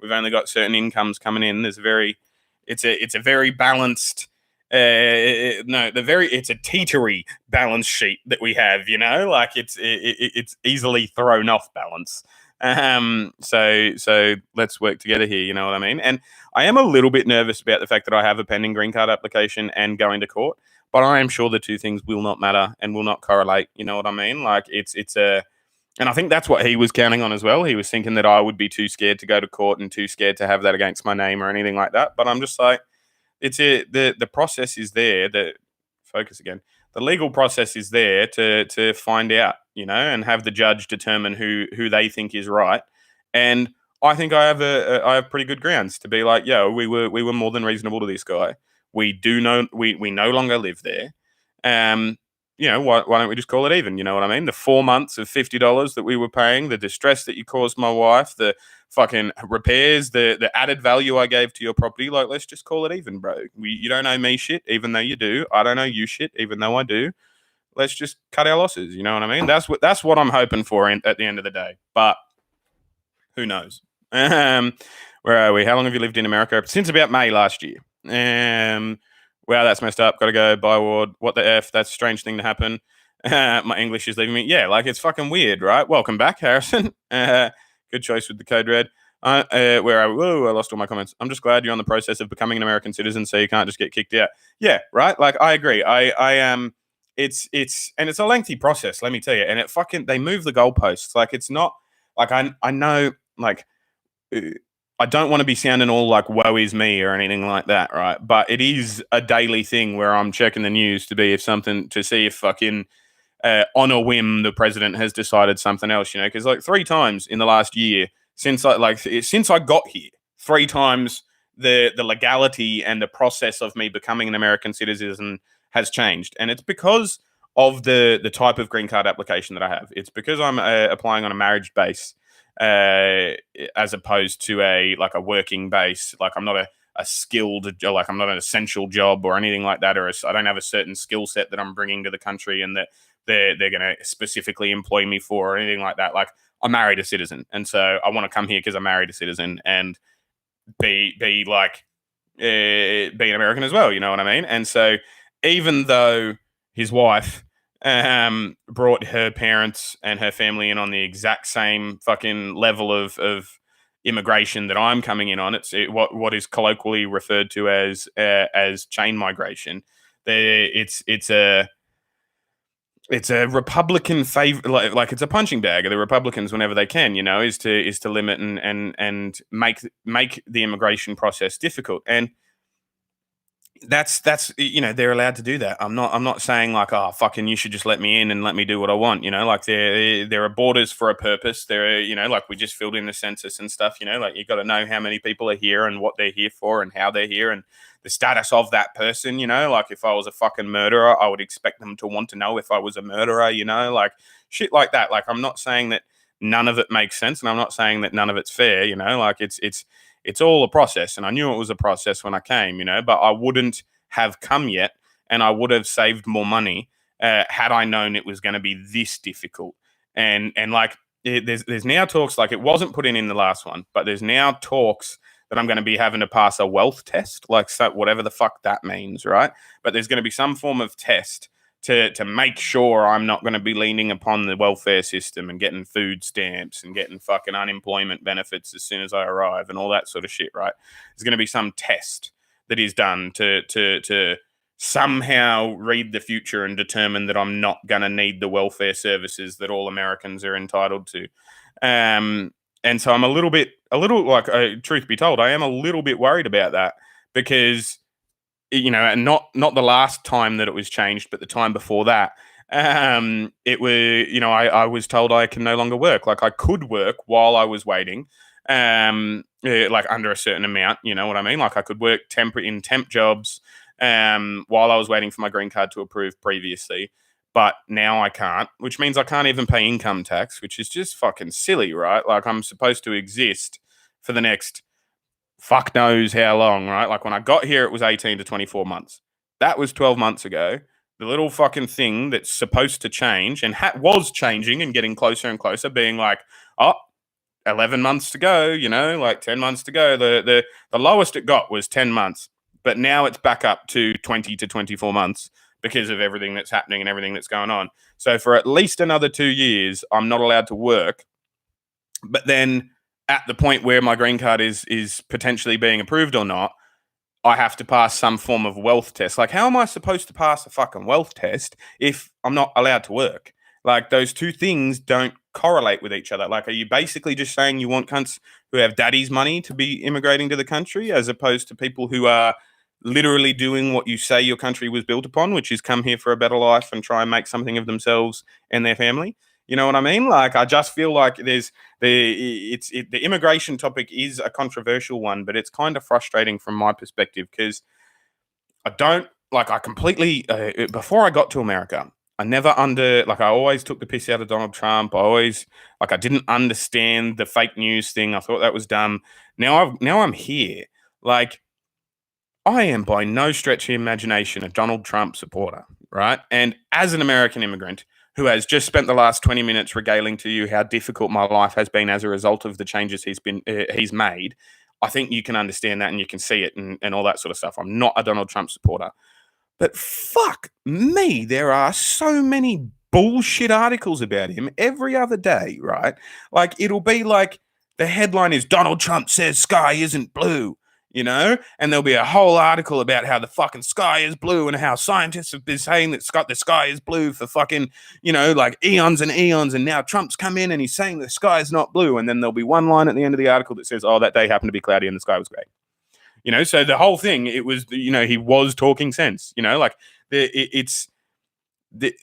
we've only got certain incomes coming in. It's a very balanced. No, it's a teetery balance sheet that we have. Like it's easily thrown off balance. So let's work together here. You know what I mean? And I am a little bit nervous about the fact that I have a pending green card application and going to court, but I am sure the two things will not matter and will not correlate. You know what I mean? Like and I think that's what he was counting on as well. He was thinking that I would be too scared to go to court and too scared to have that against my name or anything like that. But I'm just like, the process is there. Focus again. The legal process is there to find out, and have the judge determine who they think is right. And I think I have pretty good grounds to be like, yeah, we were more than reasonable to this guy. We do know we no longer live there. Why don't we just call it even? You know what I mean? The 4 months of $50 that we were paying, the distress that you caused my wife, the fucking repairs, the added value I gave to your property. Like, let's just call it even, bro. You don't owe me shit, even though you do. I don't owe you shit, even though I do. Let's just cut our losses. You know what I mean? That's what I'm hoping for at the end of the day. But who knows? Where are we? How long have you lived in America? Since about May last year. Wow, that's messed up. Got to go. Bye, Ward. What the F? That's a strange thing to happen. My English is leaving me. Yeah, like it's fucking weird, right? Welcome back, Harrison. Good choice with the code red. Where I lost all my comments. I'm just glad you're on the process of becoming an American citizen, so you can't just get kicked out. Yeah, right. Like I agree. I am. It's a lengthy process. Let me tell you. And they move the goalposts. Like it's not like I know like. I don't want to be sounding all like woe is me or anything like that, right? But it is a daily thing where I'm checking the news to see if fucking on a whim the president has decided something else, because like 3 times in the last year since I got here, 3 times the legality and the process of me becoming an American citizen has changed, and it's because of the type of green card application that I have. It's because I'm applying on a marriage base as opposed to a working base. Like I'm not a skilled, like I'm not an essential job or anything like that, or I don't have a certain skill set that I'm bringing to the country and that they're going to specifically employ me for or anything like that. Like I married a citizen, and so I want to come here because I married a citizen and be like be an American as well. You know what I mean? And so even though his wife brought her parents and her family in on the exact same fucking level of immigration that I'm coming in on. What is colloquially referred to as chain migration. It's a Republican favor, like it's a punching bag of the Republicans whenever they can, is to limit and make the immigration process difficult. And that's they're allowed to do that. I'm not saying like, oh fucking you should just let me in and let me do what I want. Like there are borders for a purpose. There are like we just filled in the census and stuff. Like you got to know how many people are here and what they're here for and how they're here and the status of that person. Like if I was a fucking murderer, I would expect them to want to know if I was a murderer. Like shit like that. Like I'm not saying that none of it makes sense, and I'm not saying that none of it's fair. Like it's all a process, and I knew it was a process when I came, but I wouldn't have come yet, and I would have saved more money had I known it was going to be this difficult. And like there's now talks, like it wasn't put in the last one, but there's now talks that I'm going to be having to pass a wealth test, like so, whatever the fuck that means, right? But there's going to be some form of test to make sure I'm not going to be leaning upon the welfare system and getting food stamps and getting fucking unemployment benefits as soon as I arrive and all that sort of shit, right? There's going to be some test that is done to somehow read the future and determine that I'm not going to need the welfare services that all Americans are entitled to. And so I'm a little like, truth be told, I am a little bit worried about that because, and not the last time that it was changed, but the time before that, it was, I was told I can no longer work. Like I could work while I was waiting, like under a certain amount, you know what I mean? Like I could work in temp jobs, while I was waiting for my green card to approve previously. But now I can't, which means I can't even pay income tax, which is just fucking silly, right? Like I'm supposed to exist for the next fuck knows how long, right? Like when I got here, it was 18 to 24 months. That was 12 months ago. The little fucking thing that's supposed to change and was changing and getting closer and closer, being like, oh, 11 months to go, like 10 months to go. The lowest it got was 10 months, but now it's back up to 20 to 24 months because of everything that's happening and everything that's going on. So for at least another 2 years, I'm not allowed to work. But then at the point where my green card is potentially being approved or not, I have to pass some form of wealth test. Like, how am I supposed to pass a fucking wealth test if I'm not allowed to work? Like, those two things don't correlate with each other. Like, are you basically just saying you want cunts who have daddy's money to be immigrating to the country as opposed to people who are literally doing what you say your country was built upon, which is come here for a better life and try and make something of themselves and their family? You know what I mean? Like, I just feel like the immigration topic is a controversial one, but it's kind of frustrating from my perspective because I completely, before I got to America, I always took the piss out of Donald Trump. I didn't understand the fake news thing. I thought that was dumb. Now I'm here. Like, I am by no stretch of imagination a Donald Trump supporter, right? And as an American immigrant who has just spent the last 20 minutes regaling to you how difficult my life has been as a result of the changes he's made, I think you can understand that and you can see it and all that sort of stuff. I'm not a Donald Trump supporter. But fuck me, there are so many bullshit articles about him every other day, right? Like, it'll be like the headline is Donald Trump says sky isn't blue, and there'll be a whole article about how the fucking sky is blue and how scientists have been saying that the sky is blue for fucking, like eons and eons. And now Trump's come in and he's saying the sky is not blue. And then there'll be one line at the end of the article that says, oh, that day happened to be cloudy and the sky was grey. So the whole thing, it was, he was talking sense, I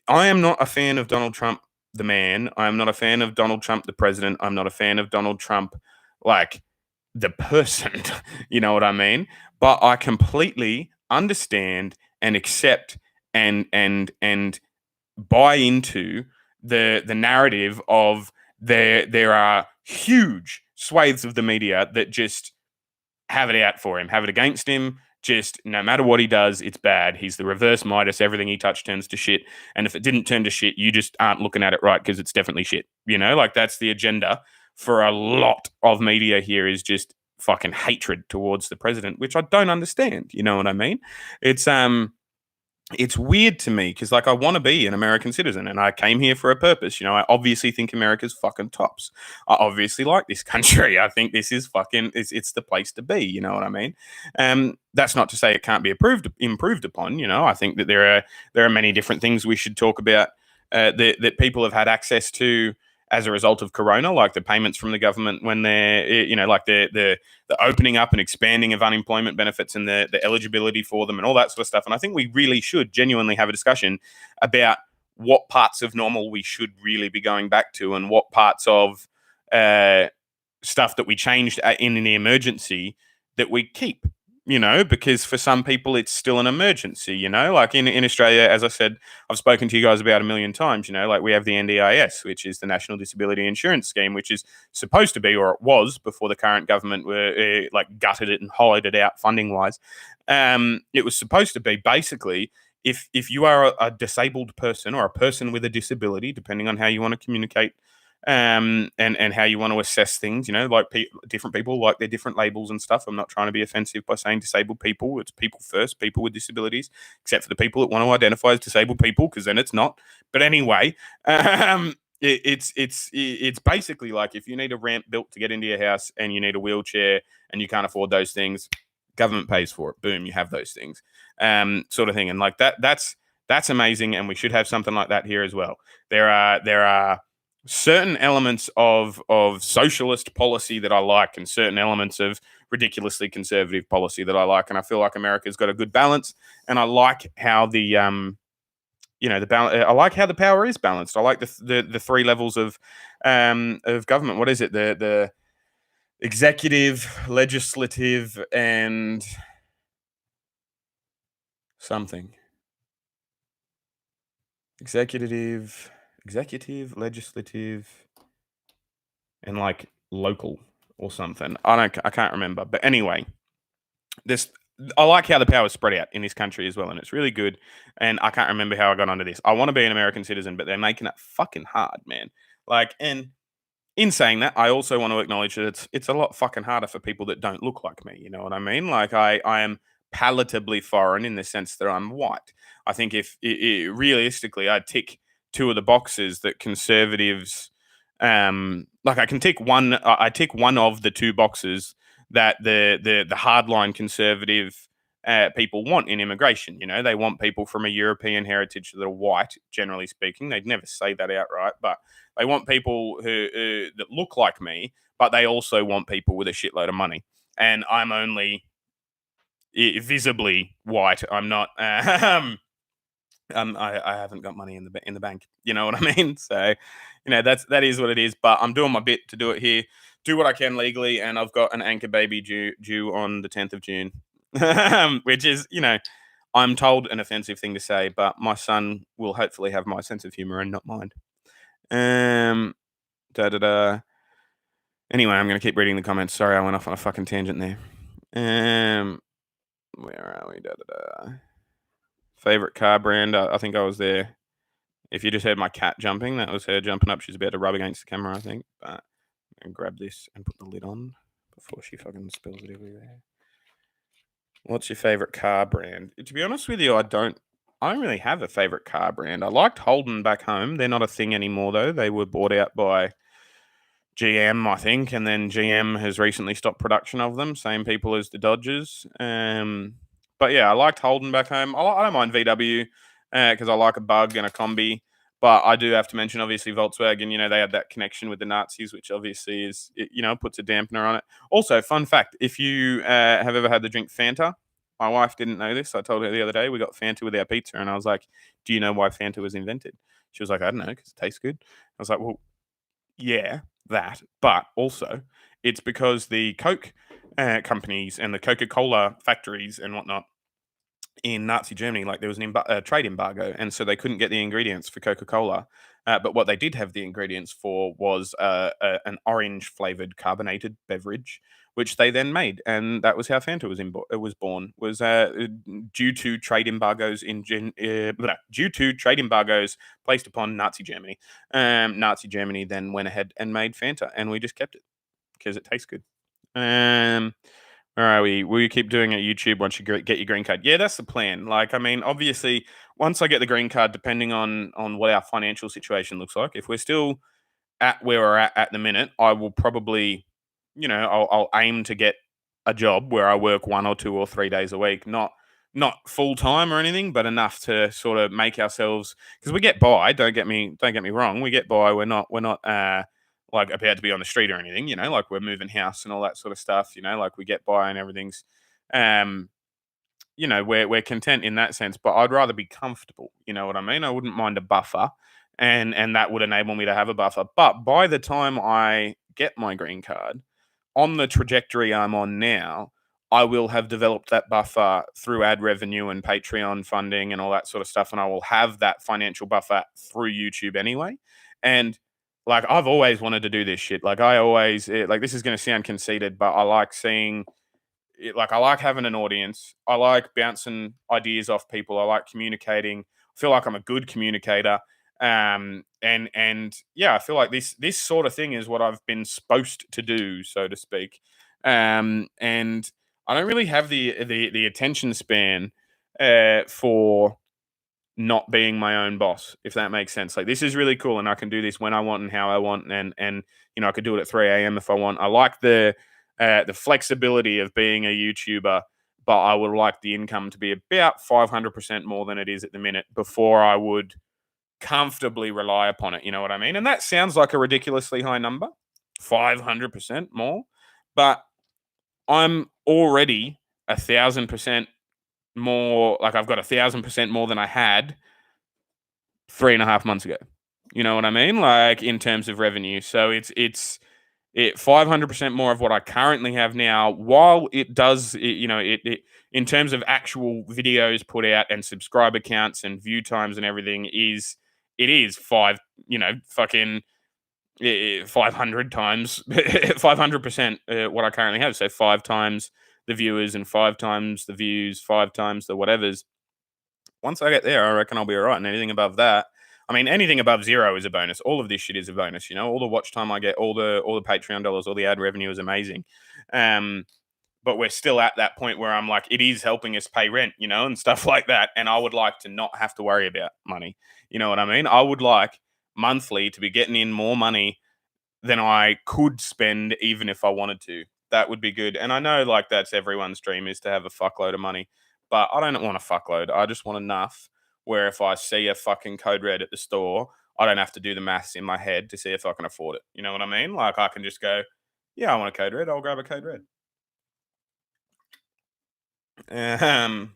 am not a fan of Donald Trump, the man. I am not a fan of Donald Trump, the president. I'm not a fan of Donald Trump, like the person, you know what I mean? But I completely understand and accept and buy into the narrative of there are huge swathes of the media that just have it out for him, have it against him. Just no matter what he does, it's bad. He's the reverse Midas. Everything he touched turns to shit. And if it didn't turn to shit, you just aren't looking at it right because it's definitely shit. Like that's the agenda for a lot of media here is just fucking hatred towards the president, which I don't understand. You know what I mean? It's weird to me because like I want to be an American citizen and I came here for a purpose. I obviously think America's fucking tops. I obviously like this country. I think this is fucking it's the place to be. You know what I mean? That's not to say it can't be improved upon. I think that there are many different things we should talk about that people have had access to as a result of Corona, like the payments from the government when they're, like the opening up and expanding of unemployment benefits and the eligibility for them and all that sort of stuff. And I think we really should genuinely have a discussion about what parts of normal we should really be going back to and what parts of stuff that we changed in the emergency that we keep. Because for some people it's still an emergency, like in Australia, as I said, I've spoken to you guys about a million times, like we have the NDIS, which is the National Disability Insurance Scheme, which is supposed to be, or it was before the current government were gutted it and hollowed it out funding wise. It was supposed to be basically if you are a disabled person or a person with a disability, depending on how you want to communicate and how you want to assess things, like different people like their different labels and stuff. I'm not trying to be offensive by saying disabled people. It's people first, people with disabilities, except for the people that want to identify as disabled people, because then it's not. But anyway, it's basically like if you need a ramp built to get into your house and you need a wheelchair and you can't afford those things, Government pays for it. Boom, you have those things, sort of thing. And like that's amazing. And we should have something like that here as well. There are certain elements of socialist policy that I like, and certain elements of ridiculously conservative policy that I like. And I feel like America's got a good balance. And I like how the balance. I like how the power is balanced. I like the three levels of government. What is it? The executive, legislative, and something. Executive, legislative, and like local or something. I can't remember. But anyway, this I like how the power is spread out in this country as well, and it's really good. And I can't remember how I got onto this. I want to be an American citizen, but they're making it fucking hard, man. Like, and in saying that, I also want to acknowledge that it's a lot fucking harder for people that don't look like me. You know what I mean? Like, I am palatably foreign in the sense that I'm white. I think if realistically, I tick two of the boxes that conservatives, like I can tick one. I tick one of the two boxes that the hardline conservative people want in immigration. You know, they want people from a European heritage that are white, generally speaking. They'd never say that outright, but they want people who that look like me, but they also want people with a shitload of money. And I'm only visibly white. I'm not. I haven't got money in the bank. You know what I mean? So, that is what it is. But I'm doing my bit to do it here. Do what I can legally, and I've got an anchor baby due on the 10th of June, which is, I'm told an offensive thing to say, but my son will hopefully have my sense of humor and not mine. Da da da. Anyway, I'm gonna keep reading the comments. Sorry, I went off on a fucking tangent there. Where are we? Da da da. Favorite car brand? I think I was there. If you just heard my cat jumping, that was her jumping up. She's about to rub against the camera, I think. But I'm gonna grab this and put the lid on before she fucking spills it everywhere. What's your favorite car brand? To be honest with you, I don't really have a favorite car brand. I liked Holden back home. They're not a thing anymore though. They were bought out by GM, I think, and then GM has recently stopped production of them. Same people as the Dodgers. But yeah, I liked Holden back home. I don't mind VW because I like a Bug and a Combi. But I do have to mention, obviously, Volkswagen. They had that connection with the Nazis, which obviously is, puts a dampener on it. Also, fun fact: if you have ever had the drink Fanta, my wife didn't know this. I told her the other day we got Fanta with our pizza, and I was like, "Do you know why Fanta was invented?" She was like, "I don't know, because it tastes good." I was like, "Well, yeah, that, but also it's because the Coke companies and the Coca-Cola factories and whatnot in Nazi Germany, like there was a trade embargo, and so they couldn't get the ingredients for Coca-Cola. But what they did have the ingredients for was an orange flavored carbonated beverage, which they then made, and that was how Fanta was born. Was due to trade embargoes due to trade embargoes placed upon Nazi Germany. Nazi Germany then went ahead and made Fanta, and we just kept it because it tastes good. Where are we? Will you keep doing it YouTube once you get your green card? Yeah, that's the plan. Like, I mean, obviously, once I get the green card, depending on what our financial situation looks like, if we're still at where we're at the minute, I will probably, I'll aim to get a job where I work 1 or 2 or 3 days a week, not full time or anything, but enough to sort of make ourselves, because we get by. Don't get me wrong, we get by. We're not like about to be on the street or anything, like we're moving house and all that sort of stuff, like we get by and everything's, we're content in that sense, but I'd rather be comfortable. You know what I mean? I wouldn't mind a buffer, and that would enable me to have a buffer. But by the time I get my green card, on the trajectory I'm on now, I will have developed that buffer through ad revenue and Patreon funding and all that sort of stuff, and I will have that financial buffer through YouTube anyway. And like, I've always wanted to do this shit. Like, this is going to sound conceited, but I like seeing it. Like, I like having an audience. I like bouncing ideas off people. I like communicating. I feel like I'm a good communicator. And yeah, I feel like this sort of thing is what I've been supposed to do, so to speak. And I don't really have the attention span for not being my own boss, if that makes sense. Like, this is really cool, and I can do this when I want and how I want, and I could do it at 3 a.m. if I want. I like the flexibility of being a YouTuber but I would like the income to be about 500% more than it is at the minute before I would comfortably rely upon it. You know what I mean? And that sounds like a ridiculously high number, 500% more, but I'm already 1,000% more. Like I've got 1,000% more than I had 3.5 months ago. You know what I mean? Like in terms of revenue. So it 500% more of what I currently have now. While it does, it in terms of actual videos put out and subscriber counts and view times and everything it is fucking 500 times 500% what I currently have. So 5 times the viewers and 5 times the views, 5 times the whatevers. Once I get there, I reckon I'll be all right. And anything above that, I mean, anything above zero is a bonus. All of this shit is a bonus. All the watch time I get, all the Patreon dollars, all the ad revenue is amazing. But we're still at that point where I'm like, it is helping us pay rent, and stuff like that. And I would like to not have to worry about money. You know what I mean? I would like monthly to be getting in more money than I could spend, even if I wanted to. That would be good. And I know, like, that's everyone's dream, is to have a fuckload of money, but I don't want a fuckload. I just want enough where if I see a fucking code red at the store, I don't have to do the maths in my head to see if I can afford it. You know what I mean? Like, I can just go, yeah, I want a code red. I'll grab a code red. Um,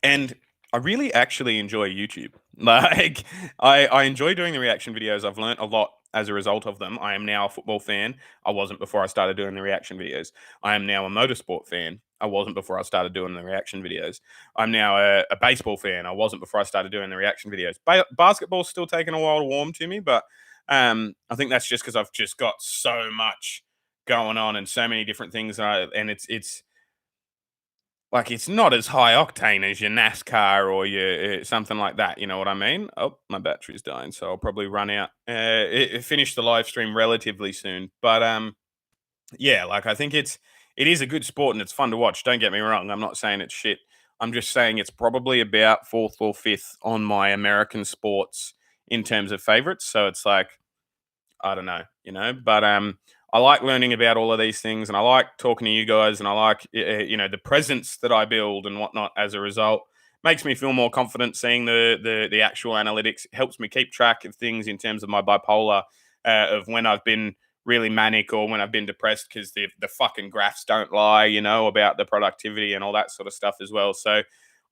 and I really actually enjoy YouTube. Like, I enjoy doing the reaction videos. I've learnt a lot as a result of them. I am now a football fan. I wasn't before I started doing the reaction videos. I am now a motorsport fan. I wasn't before I started doing the reaction videos. I'm now a baseball fan. I wasn't before I started doing the reaction videos. Basketball's still taking a while to warm to me, but I think that's just because I've just got so much going on and so many different things, and it's like, it's not as high octane as your NASCAR or your something like that. You know what I mean? Oh, my battery's dying, so I'll probably run out. Finish the live stream relatively soon, but yeah, like I think it is a good sport and it's fun to watch. Don't get me wrong. I'm not saying it's shit. I'm just saying it's probably about fourth or fifth on my American sports in terms of favorites. So it's like, I don't know. But I like learning about all of these things, and I like talking to you guys, and I like the presence that I build and whatnot as a result. Makes me feel more confident seeing the actual analytics. It helps me keep track of things in terms of my bipolar, of when I've been really manic or when I've been depressed, because the fucking graphs don't lie, about the productivity and all that sort of stuff as well. So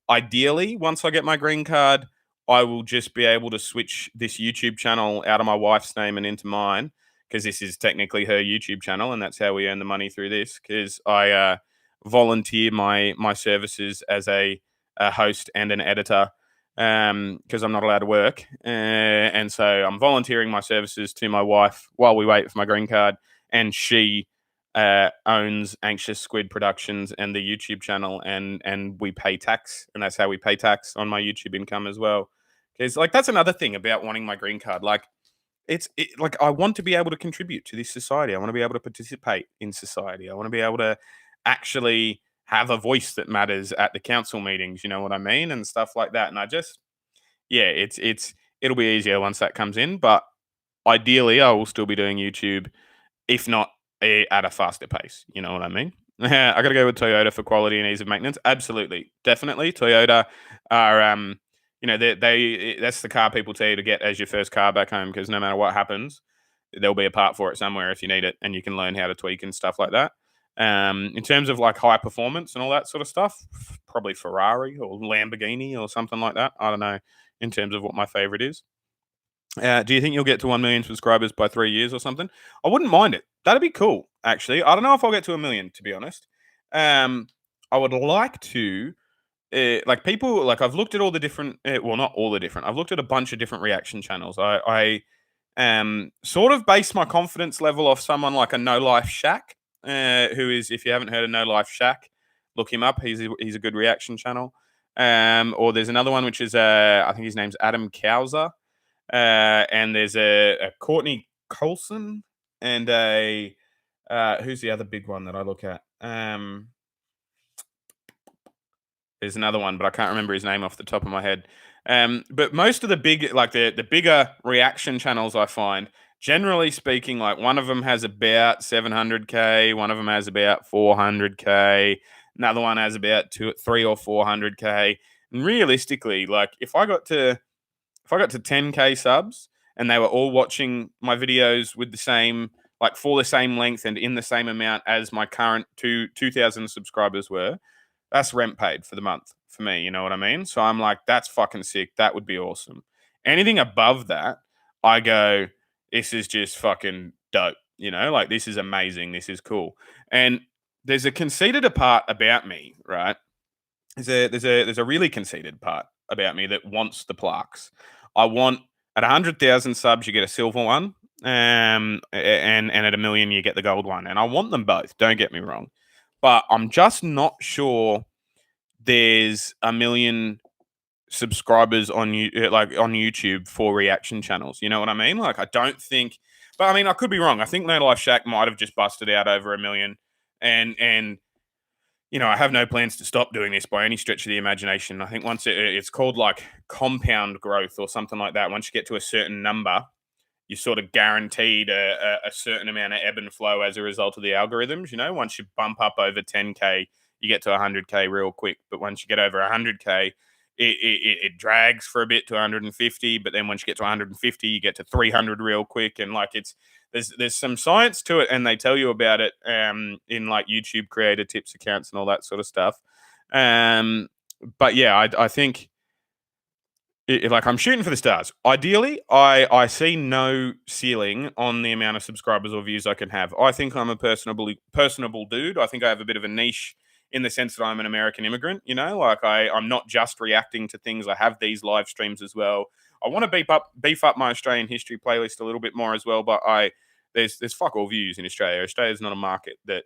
ideally, once I get my green card, I will just be able to switch this YouTube channel out of my wife's name and into mine, because this is technically her YouTube channel, and that's how we earn the money through this. Because I volunteer my services as a host and an editor, because I'm not allowed to work, and so I'm volunteering my services to my wife while we wait for my green card, and she owns Anxious Squid Productions and the YouTube channel, and we pay tax, and that's how we pay tax on my YouTube income as well. Because like that's another thing about wanting my green card. Like like I want to be able to contribute to this society. I want to be able to participate in society. I want to be able to actually have a voice that matters at the council meetings. You know what I mean, and stuff like that. And I just yeah, it'll be easier once that comes in. But ideally, I will still be doing YouTube, if not at a faster pace. You know what I mean? I got to go with Toyota for quality and ease of maintenance. Absolutely, definitely. Toyota are, that's the car people tell you to get as your first car back home, because no matter what happens, there'll be a part for it somewhere if you need it, and you can learn how to tweak and stuff like that. In terms of like high performance and all that sort of stuff, probably Ferrari or Lamborghini or something like that. I don't know in terms of what my favorite is. Do you think you'll get to 1 million subscribers by 3 years or something? I wouldn't mind it. That'd be cool, actually. I don't know if I'll get to 1 million, to be honest. I would like to, like people, like I've looked at all the different, well, not all the different. I've looked at a bunch of different reaction channels. I sort of base my confidence level off someone like a No Life Shack, who is, if you haven't heard of No Life Shack, look him up. He's a good reaction channel. Or there's another one which is, I think his name's Adam Cowser. And there's a Courtney Colson and a who's the other big one that I look at? There's another one, but I can't remember his name off the top of my head. But most of the big, like the bigger reaction channels, I find, generally speaking, like one of them has about 700K, one of them has about 400K. Another one has about 3 or 400k. And realistically, like if I got to 10k subs and they were all watching my videos with the same, like for the same length and in the same amount as my current 2,000 subscribers were, that's rent paid for the month for me. You know what I mean? So I'm like, that's fucking sick. That would be awesome. Anything above that, I go, this is just fucking dope. You know, like this is amazing. This is cool. And there's a conceited part about me, right? There's a really conceited part about me that wants the plaques. I want at 100,000 subs you get a silver one, and at a million you get the gold one, and I want them both. Don't get me wrong, but I'm just not sure there's a million subscribers on you like on YouTube for reaction channels. You know what I mean? Like I don't think, but I mean I could be wrong. I think No Life Shack might have just busted out over a million, and you know, I have no plans to stop doing this by any stretch of the imagination. I think once it's called like compound growth or something like that. Once you get to a certain number, you're sort of guaranteed a certain amount of ebb and flow as a result of the algorithms. You know, once you bump up over 10k, you get to 100k real quick. But once you get over 100k, it drags for a bit to 150. But then once you get to 150, you get to 300 real quick. And like there's some science to it, and they tell you about it in like YouTube creator tips accounts and all that sort of stuff. But yeah, I think like I'm shooting for the stars. Ideally, I see no ceiling on the amount of subscribers or views I can have. I think I'm a personable dude. I think I have a bit of a niche in the sense that I'm an American immigrant. You know, like I'm not just reacting to things. I have these live streams as well. I want to beef up my Australian history playlist a little bit more as well. But there's fuck all views in Australia. Australia's not a market that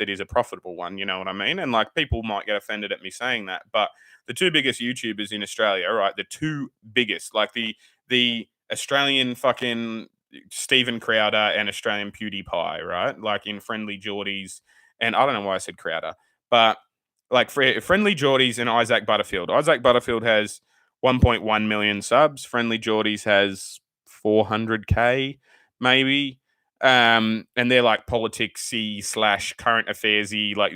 is a profitable one. You know what I mean? And like people might get offended at me saying that, but the two biggest YouTubers in Australia, right? The two biggest, like the Australian fucking Stephen Crowder and Australian PewDiePie, right? Like in Friendly Geordies, and I don't know why I said Crowder, but like Friendly Geordies and Isaac Butterfield. Isaac Butterfield has 1.1 million subs. Friendly Geordies has 400k, maybe. And they're like politicsy / current affairsy. Like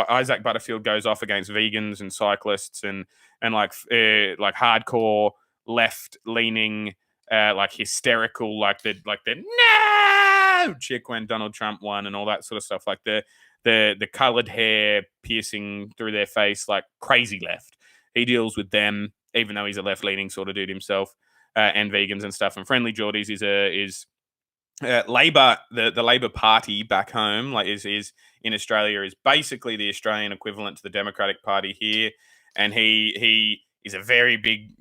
Isaac Butterfield goes off against vegans and cyclists and like hardcore left leaning, like hysterical, like the no chick when Donald Trump won and all that sort of stuff. Like the colored hair piercing through their face, like crazy left. He deals with them, even though he's a left leaning sort of dude himself, and vegans and stuff. And Friendly Geordies is Labor, the Labor Party back home, like is in Australia, is basically the Australian equivalent to the Democratic Party here, and he is a very big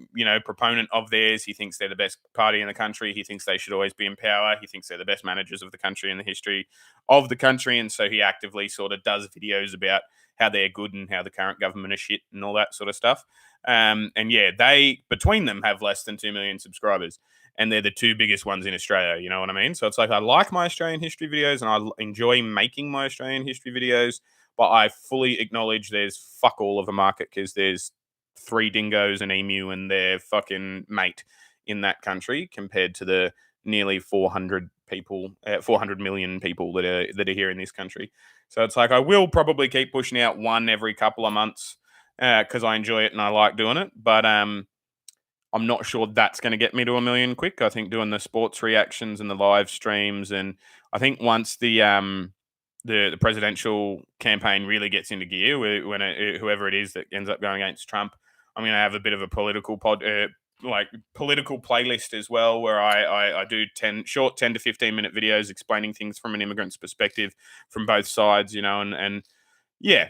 proponent of theirs. He thinks they're the best party in the country. He thinks they should always be in power. He thinks they're the best managers of the country in the history of the country, and so he actively sort of does videos about how they're good and how the current government is shit and all that sort of stuff. And yeah, they between them have less than 2 million subscribers. And they're the two biggest ones in Australia, you know what I mean? So it's like I like my Australian history videos and I enjoy making my Australian history videos, but I fully acknowledge there's fuck all of a market because there's 3 dingoes, an emu, and their fucking mate in that country compared to the nearly 400 million people that are here in this country. So it's like I will probably keep pushing out one every couple of months because I enjoy it and I like doing it, but I'm not sure that's going to get me to 1 million quick. I think doing the sports reactions and the live streams, and I think once the presidential campaign really gets into gear, when whoever it is that ends up going against Trump, I'm going to have a bit of a political political playlist as well, where I do 10 to 15 minute videos explaining things from an immigrant's perspective from both sides, and yeah.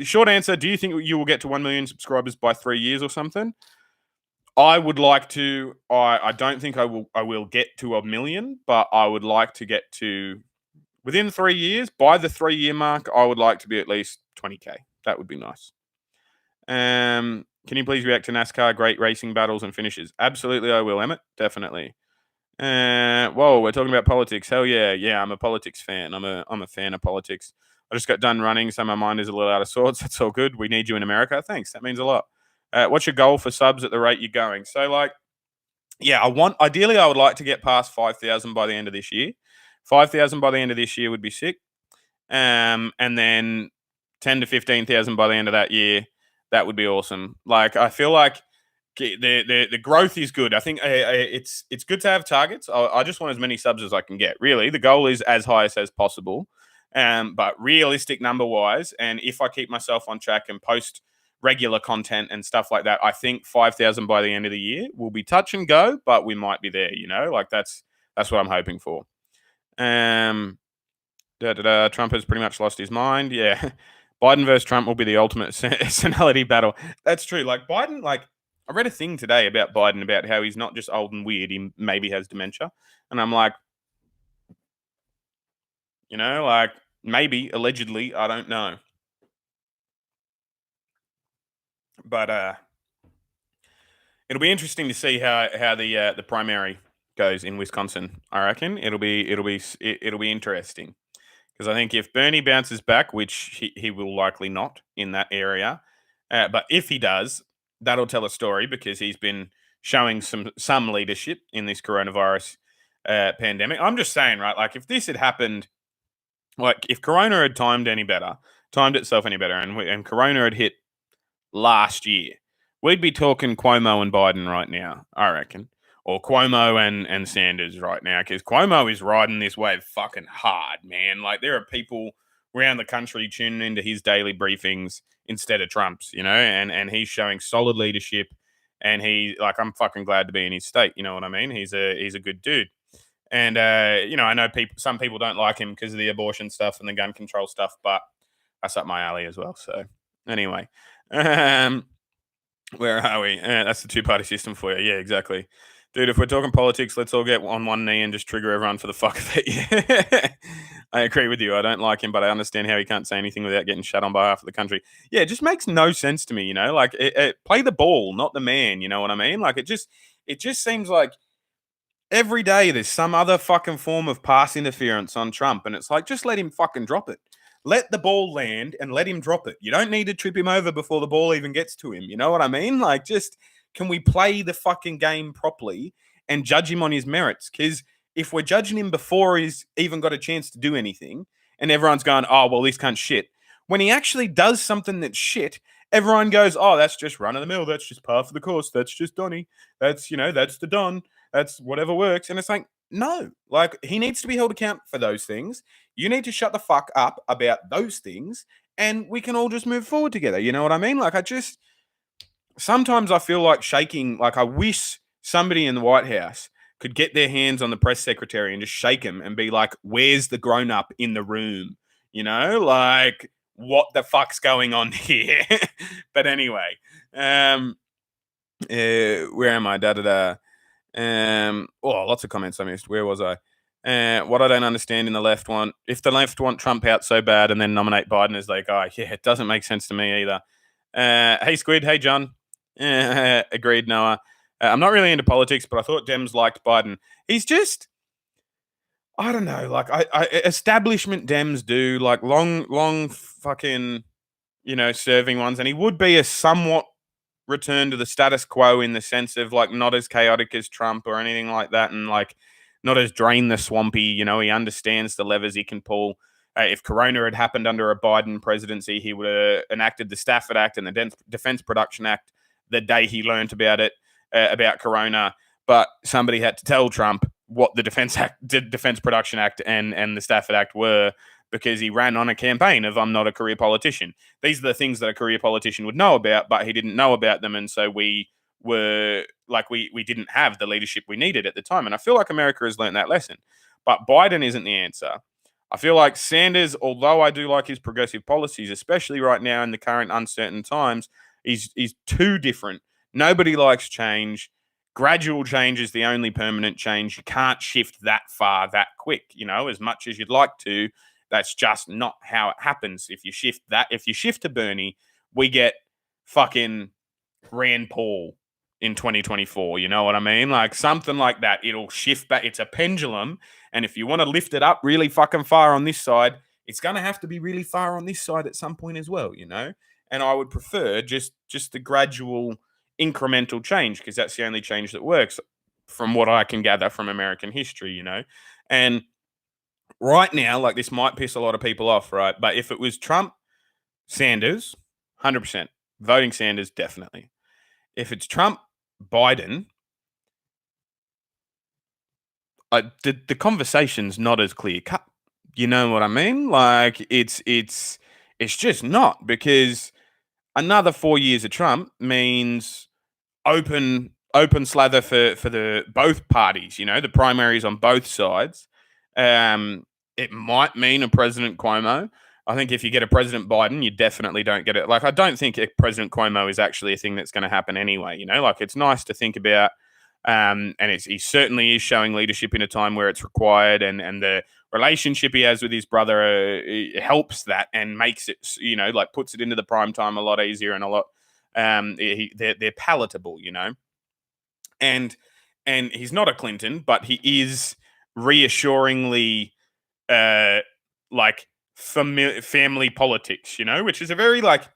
Short answer: do you think you will get to 1 million subscribers by 3 years or something? I would like to. I don't think I will get to 1 million, but I would like to get to within 3 years. By the 3-year mark, I would like to be at least 20k. That would be nice. Can you please react to NASCAR great racing battles and finishes? Absolutely, I will, Emmett. Definitely. Whoa, we're talking about politics. Hell yeah, I'm a politics fan. I'm a fan of politics. I just got done running, so my mind is a little out of sorts. That's all good. We need you in America. Thanks. That means a lot. What's your goal for subs at the rate you're going? So, ideally, I would like to get past 5,000 by the end of this year. 5,000 by the end of this year would be sick. And then 10 to 15,000 by the end of that year, that would be awesome. Like, I feel like the growth is good. I think it's good to have targets. I just want as many subs as I can get. Really, the goal is as highest as possible, but realistic number wise, and if I keep myself on track and post regular content and stuff like that, I think 5,000 by the end of the year will be touch and go, but we might be there. Like that's what I'm hoping for. Um, Trump has pretty much lost his mind. Yeah. Biden versus Trump will be the ultimate senility battle. That's true. Like Biden, like I read a thing today about Biden about how he's not just old and weird, he maybe has dementia. And I'm like, like maybe, allegedly, I don't know. But it'll be interesting to see how the primary goes in Wisconsin. I reckon it'll be interesting. Because I think if Bernie bounces back, which he will likely not in that area, but if he does, that'll tell a story because he's been showing some leadership in this coronavirus pandemic. I'm just saying, right? Like if this had happened, like if Corona had timed itself any better, and Corona had hit last year, we'd be talking Cuomo and Biden right now, I reckon. Or Cuomo and Sanders right now, because Cuomo is riding this wave fucking hard, man. Like there are people around the country tuning into his daily briefings instead of Trump's, and he's showing solid leadership. And I'm fucking glad to be in his state. You know what I mean? He's a good dude. And I know some people don't like him because of the abortion stuff and the gun control stuff, but that's up my alley as well. So anyway, where are we? That's the two-party system for you. Yeah, exactly. Dude, if we're talking politics, let's all get on one knee and just trigger everyone for the fuck of it. Yeah. I agree with you. I don't like him, but I understand how he can't say anything without getting shut on by half of the country. Yeah, it just makes no sense to me, Like, play the ball, not the man, you know what I mean? Like, it just seems like every day there's some other fucking form of pass interference on Trump, and it's like, just let him fucking drop it. Let the ball land and let him drop it. You don't need to trip him over before the ball even gets to him. You know what I mean? Like, just can we play the fucking game properly and judge him on his merits? Because if we're judging him before he's even got a chance to do anything, and everyone's going, oh, well, this cunt's shit. When he actually does something that's shit, everyone goes, oh, that's just run of the mill. That's just par for the course. That's just Donny. That's the Don. That's whatever works. And it's like, no, like he needs to be held account for those things. You need to shut the fuck up about those things, and we can all just move forward together. You know what I mean? Like, sometimes I feel like shaking. Like, I wish somebody in the White House could get their hands on the press secretary and just shake him and be like, where's the grown up in the room? Like, what the fuck's going on here? But anyway, where am I? Da da da. Lots of comments I missed. Where was I? What I don't understand in the left if the left want Trump out so bad and then nominate Biden as their guy, yeah, it doesn't make sense to me either. Hey Squid, hey John. Agreed, Noah. I'm not really into politics, but I thought Dems liked Biden. He's just, I don't know, like establishment Dems do, like long fucking, serving ones, and he would be a somewhat return to the status quo in the sense of like not as chaotic as Trump or anything like that, and like not as drain the swampy. He understands the levers he can pull. If Corona had happened under a Biden presidency, he would have enacted the Stafford Act and the Defense Production Act the day he learned about it, about Corona. But somebody had to tell Trump what the Defense Production Act and the Stafford Act were, because he ran on a campaign of, I'm not a career politician. These are the things that a career politician would know about, but he didn't know about them. And so we were like, we didn't have the leadership we needed at the time. And I feel like America has learned that lesson. But Biden isn't the answer. I feel like Sanders, although I do like his progressive policies, especially right now in the current uncertain times, he's too different. Nobody likes change. Gradual change is the only permanent change. You can't shift that far that quick, as much as you'd like to. That's just not how it happens. If you shift to Bernie, we get fucking Rand Paul in 2024. You know what I mean? Like something like that. It'll shift back. It's a pendulum. And if you want to lift it up really fucking far on this side, it's going to have to be really far on this side at some point as well, And I would prefer just the gradual incremental change, because that's the only change that works from what I can gather from American history, And right now, like, this might piss a lot of people off, right? But if it was Trump Sanders, 100%. Voting Sanders, definitely. If it's Trump, Biden, the conversation's not as clear cut. You know what I mean? Like it's just not, because another 4 years of Trump means open slather for the both parties. You know, the primaries on both sides. Um, it might mean a President Cuomo. I think if you get a President Biden, you definitely don't get it. Like, I don't think a President Cuomo is actually a thing that's going to happen anyway. You know, like, it's nice to think about, and he certainly is showing leadership in a time where it's required, and the relationship he has with his brother helps that and makes it, like, puts it into the prime time a lot easier and a lot. They're palatable, and he's not a Clinton, but he is reassuringly uh like family politics, which is a very like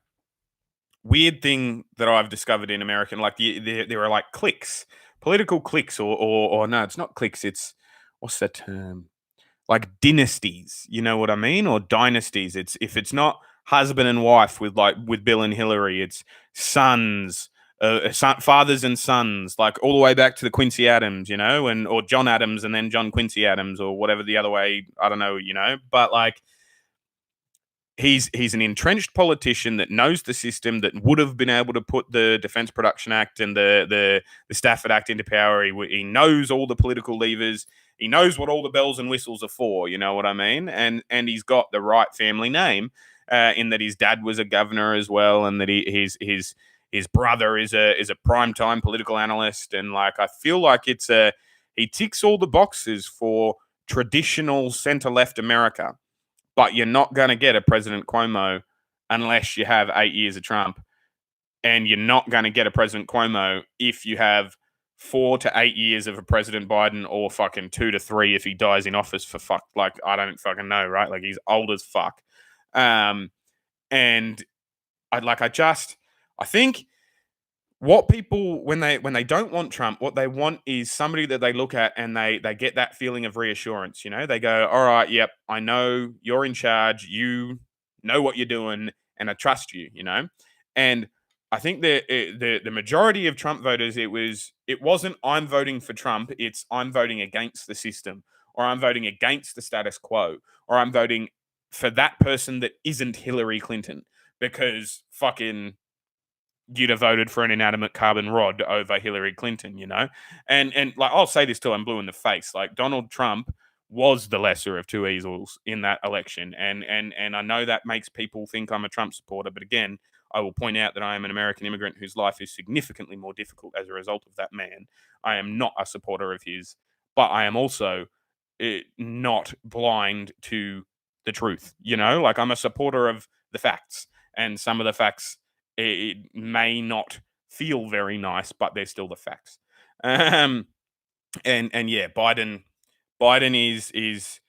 weird thing that I've discovered in American. Like, there are like cliques, political cliques, or no, it's not cliques. It's, what's that term? Like dynasties. You know what I mean? Or dynasties. It's, if it's not husband and wife with Bill and Hillary, it's sons. Fathers and sons, like all the way back to the Quincy Adams, and or John Adams and then John Quincy Adams, or whatever the other way. I don't know, but like, he's an entrenched politician that knows the system, that would have been able to put the Defense Production Act and the Stafford Act into power. He knows all the political levers. He knows what all the bells and whistles are for. You know what I mean? And he's got the right family name, in that his dad was a governor as well, and that his brother is a primetime political analyst. And like, I feel like he ticks all the boxes for traditional center left America, but you're not going to get a President Cuomo unless you have 8 years of Trump. And you're not going to get a President Cuomo if you have 4 to 8 years of a President Biden, or fucking 2 to 3 if he dies in office for like, I don't fucking know, right? Like, he's old as fuck. And I think what people, when they don't want Trump, what they want is somebody that they look at and they get that feeling of reassurance. They go, all right, yep, I know you're in charge, you know what you're doing, and I trust you. And I think the majority of Trump voters, it wasn't I'm voting for Trump, it's I'm voting against the system, or I'm voting against the status quo, or I'm voting for that person that isn't Hillary Clinton, because fucking you'd have voted for an inanimate carbon rod over Hillary Clinton, And like, I'll say this till I'm blue in the face. Like, Donald Trump was the lesser of two evils in that election. And I know that makes people think I'm a Trump supporter, but again, I will point out that I am an American immigrant whose life is significantly more difficult as a result of that man. I am not a supporter of his, but I am also not blind to the truth, Like, I'm a supporter of the facts, and some of the facts, it may not feel very nice, but they're still the facts. Um, and yeah, Biden is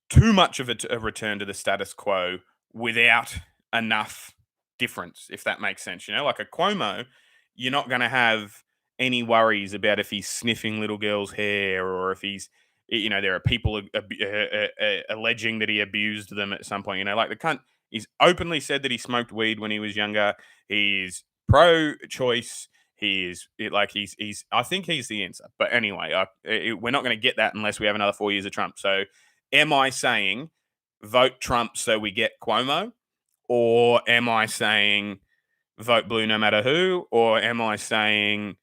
too much of a return to the status quo without enough difference, if that makes sense. Like a Cuomo, you're not going to have any worries about if he's sniffing little girls' hair, or if there are people alleging that he abused them at some point. Like, the cunt, he's openly said that he smoked weed when he was younger. He's pro-choice. He's I think he's the answer. But anyway, we're not going to get that unless we have another 4 years of Trump. So, am I saying vote Trump so we get Cuomo, or am I saying vote blue no matter who, or am I saying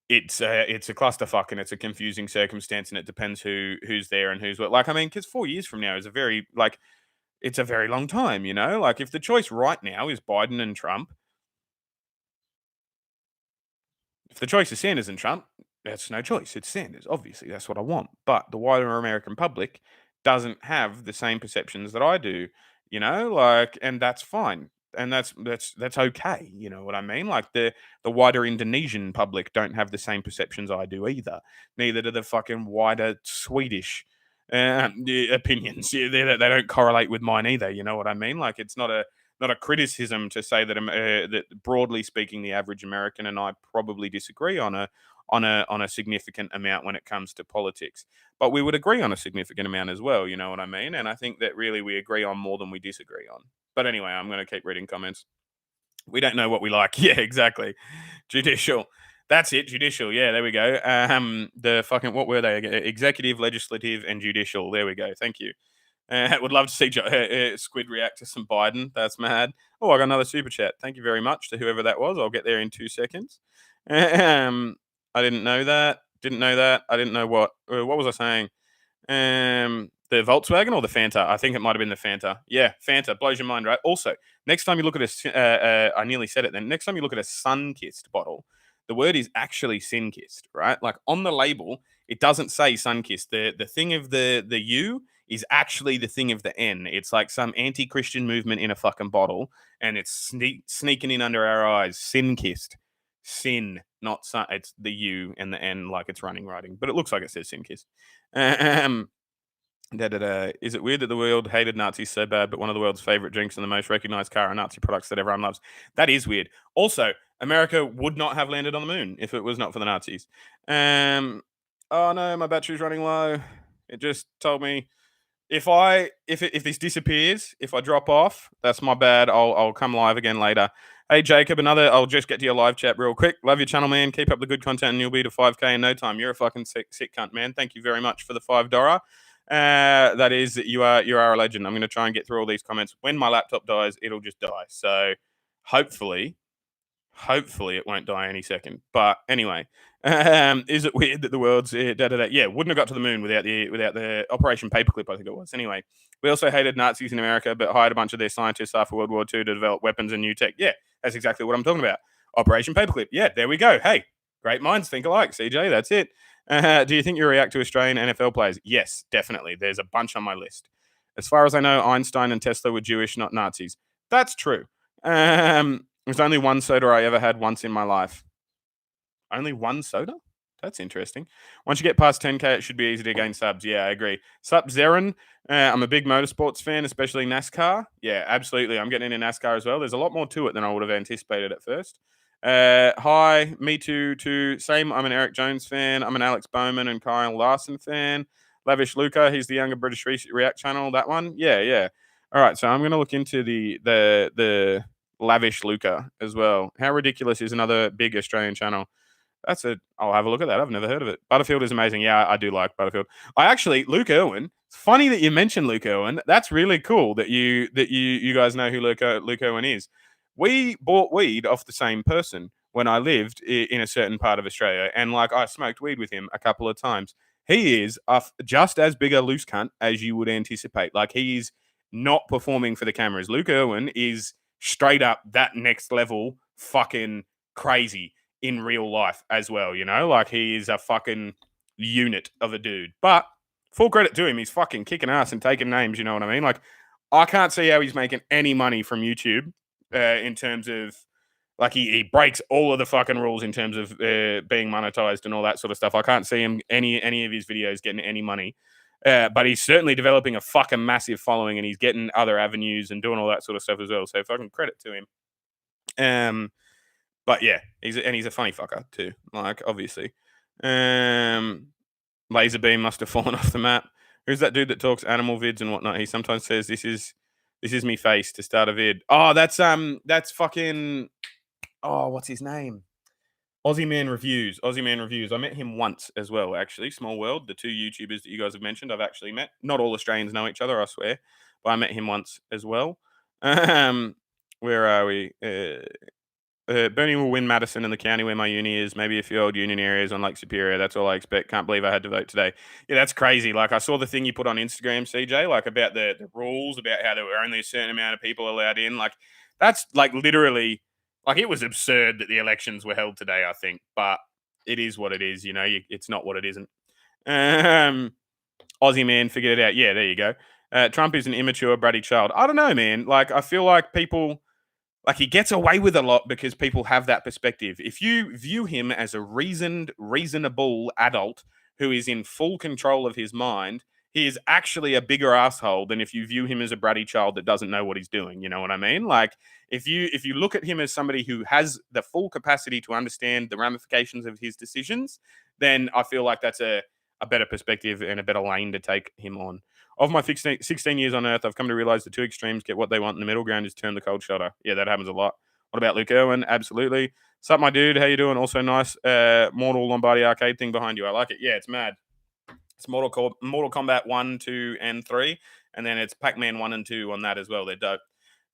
it's a clusterfuck and it's a confusing circumstance and it depends who's there and who's what? Like, I mean, because 4 years from now is it's a very long time. Like, if the choice right now is Biden and Trump, if the choice is Sanders and Trump, that's no choice. It's Sanders. Obviously, that's what I want. But the wider American public doesn't have the same perceptions that I do, and that's fine. And that's okay. You know what I mean? Like, the wider Indonesian public don't have the same perceptions I do either. Neither do the fucking wider Swedish opinions. Yeah, they don't correlate with mine either. You know what I mean? Like, it's not a criticism to say that broadly speaking, the average American and I probably disagree on a significant amount when it comes to politics, but we would agree on a significant amount as well. You know what I mean? And I think that really we agree on more than we disagree on. But anyway, I'm going to keep reading comments. We don't know what we like. Yeah, exactly. Judicial. That's it. Judicial. Yeah, there we go. The fucking, what were they? Executive, legislative, and judicial. There we go. Thank you. Would love to see Squid react to some Biden. That's mad. Oh, I got another super chat. Thank you very much to whoever that was. I'll get there in 2 seconds. I didn't know that. Didn't know that. I didn't know what. What was I saying? The Volkswagen or the Fanta? I think it might have been the Fanta. Yeah, Fanta blows your mind, right? Also, next time you look at I nearly said it then. Next time you look at a sun-kissed bottle, the word is actually sin-kissed, right? Like on the label, it doesn't say sun-kissed. The thing of the U is actually the thing of the N. It's like some anti-Christian movement in a fucking bottle, and it's sneaking in under our eyes. Sin-kissed. Sin, not sun. It's the U and the N, like it's running writing, but it looks like it says sin-kissed. Is it weird that the world hated Nazis so bad, but one of the world's favorite drinks and the most recognized car are Nazi products that everyone loves? That is weird. Also, America would not have landed on the moon if it was not for the Nazis. Oh no, my battery's running low. It just told me if this disappears, if I drop off, that's my bad. I'll come live again later. Hey Jacob, I'll just get to your live chat real quick. Love your channel, man. Keep up the good content, and you'll be to 5K in no time. You're a fucking sick cunt, man. Thank you very much for the $5. That is, you are a legend. I'm going to try and get through all these comments. When my laptop dies, it'll just die. So hopefully it won't die any second. But anyway, is it weird that the world's yeah, wouldn't have got to the moon without the Operation Paperclip, I think it was. Anyway, we also hated Nazis in America, but hired a bunch of their scientists after World War II to develop weapons and new tech. Yeah, that's exactly what I'm talking about. Operation Paperclip. Yeah, there we go. Hey, great minds think alike. CJ, that's it. Do you think you react to Australian NFL players? Yes, definitely. There's a bunch on my list. As far as I know, Einstein and Tesla were Jewish, not Nazis. That's true. There's only one soda I ever had once in my life. Only one soda? That's interesting. Once you get past 10K, it should be easy to gain subs. Yeah, I agree. Sup, Zeron. I'm a big motorsports fan, especially NASCAR. Yeah, absolutely. I'm getting into NASCAR as well. There's a lot more to it than I would have anticipated at first. Hi, me too. Same, I'm an Eric Jones fan. I'm an Alex Bowman and Kyle Larson fan. Lavish Luca, he's the younger British React channel. That one, yeah. All right, so I'm going to look into the Lavish Luca as well. How ridiculous is another big Australian channel? I'll have a look at that. I've never heard of it. Butterfield is amazing. Yeah, I do like Butterfield. Luke Irwin. It's funny that you mentioned Luke Irwin. That's really cool that you guys know who Luke Irwin is. We bought weed off the same person when I lived in a certain part of Australia, and like I smoked weed with him a couple of times. He is just as big a loose cunt as you would anticipate. Like he is not performing for the cameras. Luke Irwin is straight up that next level fucking crazy in real life as well, you know? Like he is a fucking unit of a dude. But full credit to him, he's fucking kicking ass and taking names, you know what I mean? Like I can't see how he's making any money from YouTube in terms of like he breaks all of the fucking rules in terms of being monetized and all that sort of stuff. I can't see him any of his videos getting any money. But he's certainly developing a fucking massive following, and he's getting other avenues and doing all that sort of stuff as well. So fucking credit to him. But yeah, he's a funny fucker too. Like obviously, Laser Beam must have fallen off the map. Who's that dude that talks animal vids and whatnot? He sometimes says this is me face to start a vid. Oh, that's fucking. Oh, what's his name? Aussie Man Reviews. I met him once as well, actually. Small world. The two YouTubers that you guys have mentioned, I've actually met. Not all Australians know each other, I swear. But I met him once as well. Where are we? Bernie will win Madison in the county where my uni is. Maybe a few old union areas on Lake Superior. That's all I expect. Can't believe I had to vote today. Yeah, that's crazy. Like I saw the thing you put on Instagram, CJ, like about the rules, about how there were only a certain amount of people allowed in. Like that's like literally, like it was absurd that the elections were held today, I think. But it is what it is, you know. It's not what it isn't. Aussie Man figured it out. Yeah, there you go. Trump is an immature, bratty child. I don't know, man. Like I feel like people. Like he gets away with a lot because people have that perspective. If you view him as a reasonable adult who is in full control of his mind, he is actually a bigger asshole than if you view him as a bratty child that doesn't know what he's doing. You know what I mean? Like if you look at him as somebody who has the full capacity to understand the ramifications of his decisions, then I feel like that's a better perspective and a better lane to take him on. Of my 16 years on Earth, I've come to realize the two extremes get what they want, and the middle ground is turn the cold shoulder. Yeah, that happens a lot. What about Luke Irwin? Absolutely. Sup, my dude? How you doing? Also nice. Mortal Lombardi arcade thing behind you. I like it. Yeah, it's mad. It's Mortal Kombat 1, 2, and 3. And then it's Pac-Man 1 and 2 on that as well. They're dope.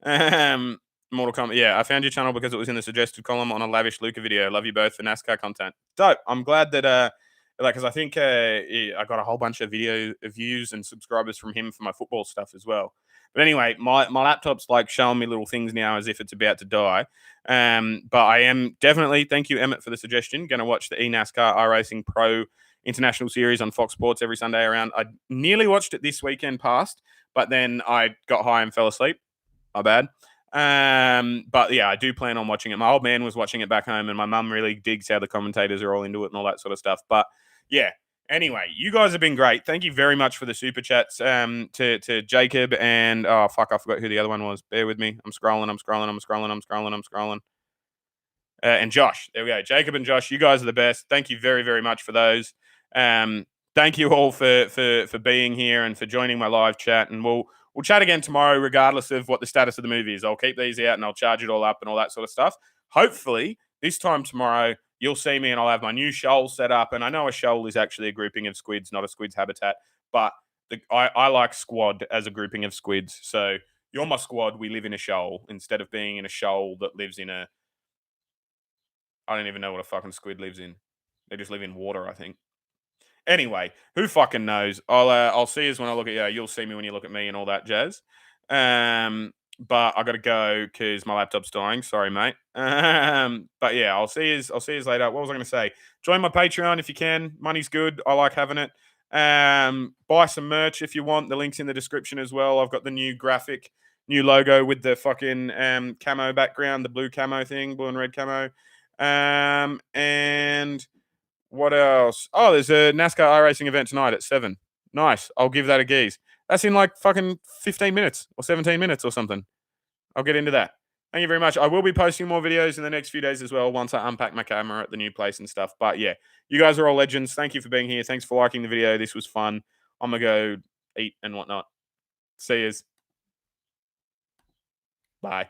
Um, Mortal Kombat. Yeah, I found your channel because it was in the suggested column on a lavish Luca video. Love you both for NASCAR content. Dope. I'm glad that because I think I got a whole bunch of video views and subscribers from him for my football stuff as well. But anyway, my laptop's like showing me little things now as if it's about to die. But I am definitely, thank you, Emmett, for the suggestion, going to watch the eNASCAR iRacing Pro International Series on Fox Sports every Sunday around. I nearly watched it this weekend past, but then I got high and fell asleep. My bad. But yeah, I do plan on watching it. My old man was watching it back home, and my mum really digs how the commentators are all into it and all that sort of stuff. But yeah, anyway, you guys have been great. Thank you very much for the super chats. To Jacob and oh fuck, I forgot who the other one was. Bear with me. I'm scrolling. And Josh. There we go. Jacob and Josh, you guys are the best. Thank you very, very much for those. Thank you all for being here and for joining my live chat. And we'll chat again tomorrow, regardless of what the status of the movie is. I'll keep these out and I'll charge it all up and all that sort of stuff. Hopefully, this time tomorrow, you'll see me and I'll have my new shoal set up. And I know a shoal is actually a grouping of squids, not a squid's habitat. But I like squad as a grouping of squids. So you're my squad. We live in a shoal instead of being in a shoal that lives in a. I don't even know what a fucking squid lives in. They just live in water, I think. Anyway, who fucking knows? I'll see you when I look at you. You'll see me when you look at me and all that jazz. But I got to go because my laptop's dying. Sorry, mate. But yeah, I'll see you later. What was I going to say? Join my Patreon if you can. Money's good. I like having it. Buy some merch if you want. The link's in the description as well. I've got the new graphic, new logo with the fucking camo background, the blue camo thing, blue and red camo. And what else? Oh, there's a NASCAR iRacing event tonight at 7. Nice. I'll give that a geeze. That's in like fucking 15 minutes or 17 minutes or something. I'll get into that. Thank you very much. I will be posting more videos in the next few days as well once I unpack my camera at the new place and stuff. But yeah, you guys are all legends. Thank you for being here. Thanks for liking the video. This was fun. I'm going to go eat and whatnot. See yous. Bye.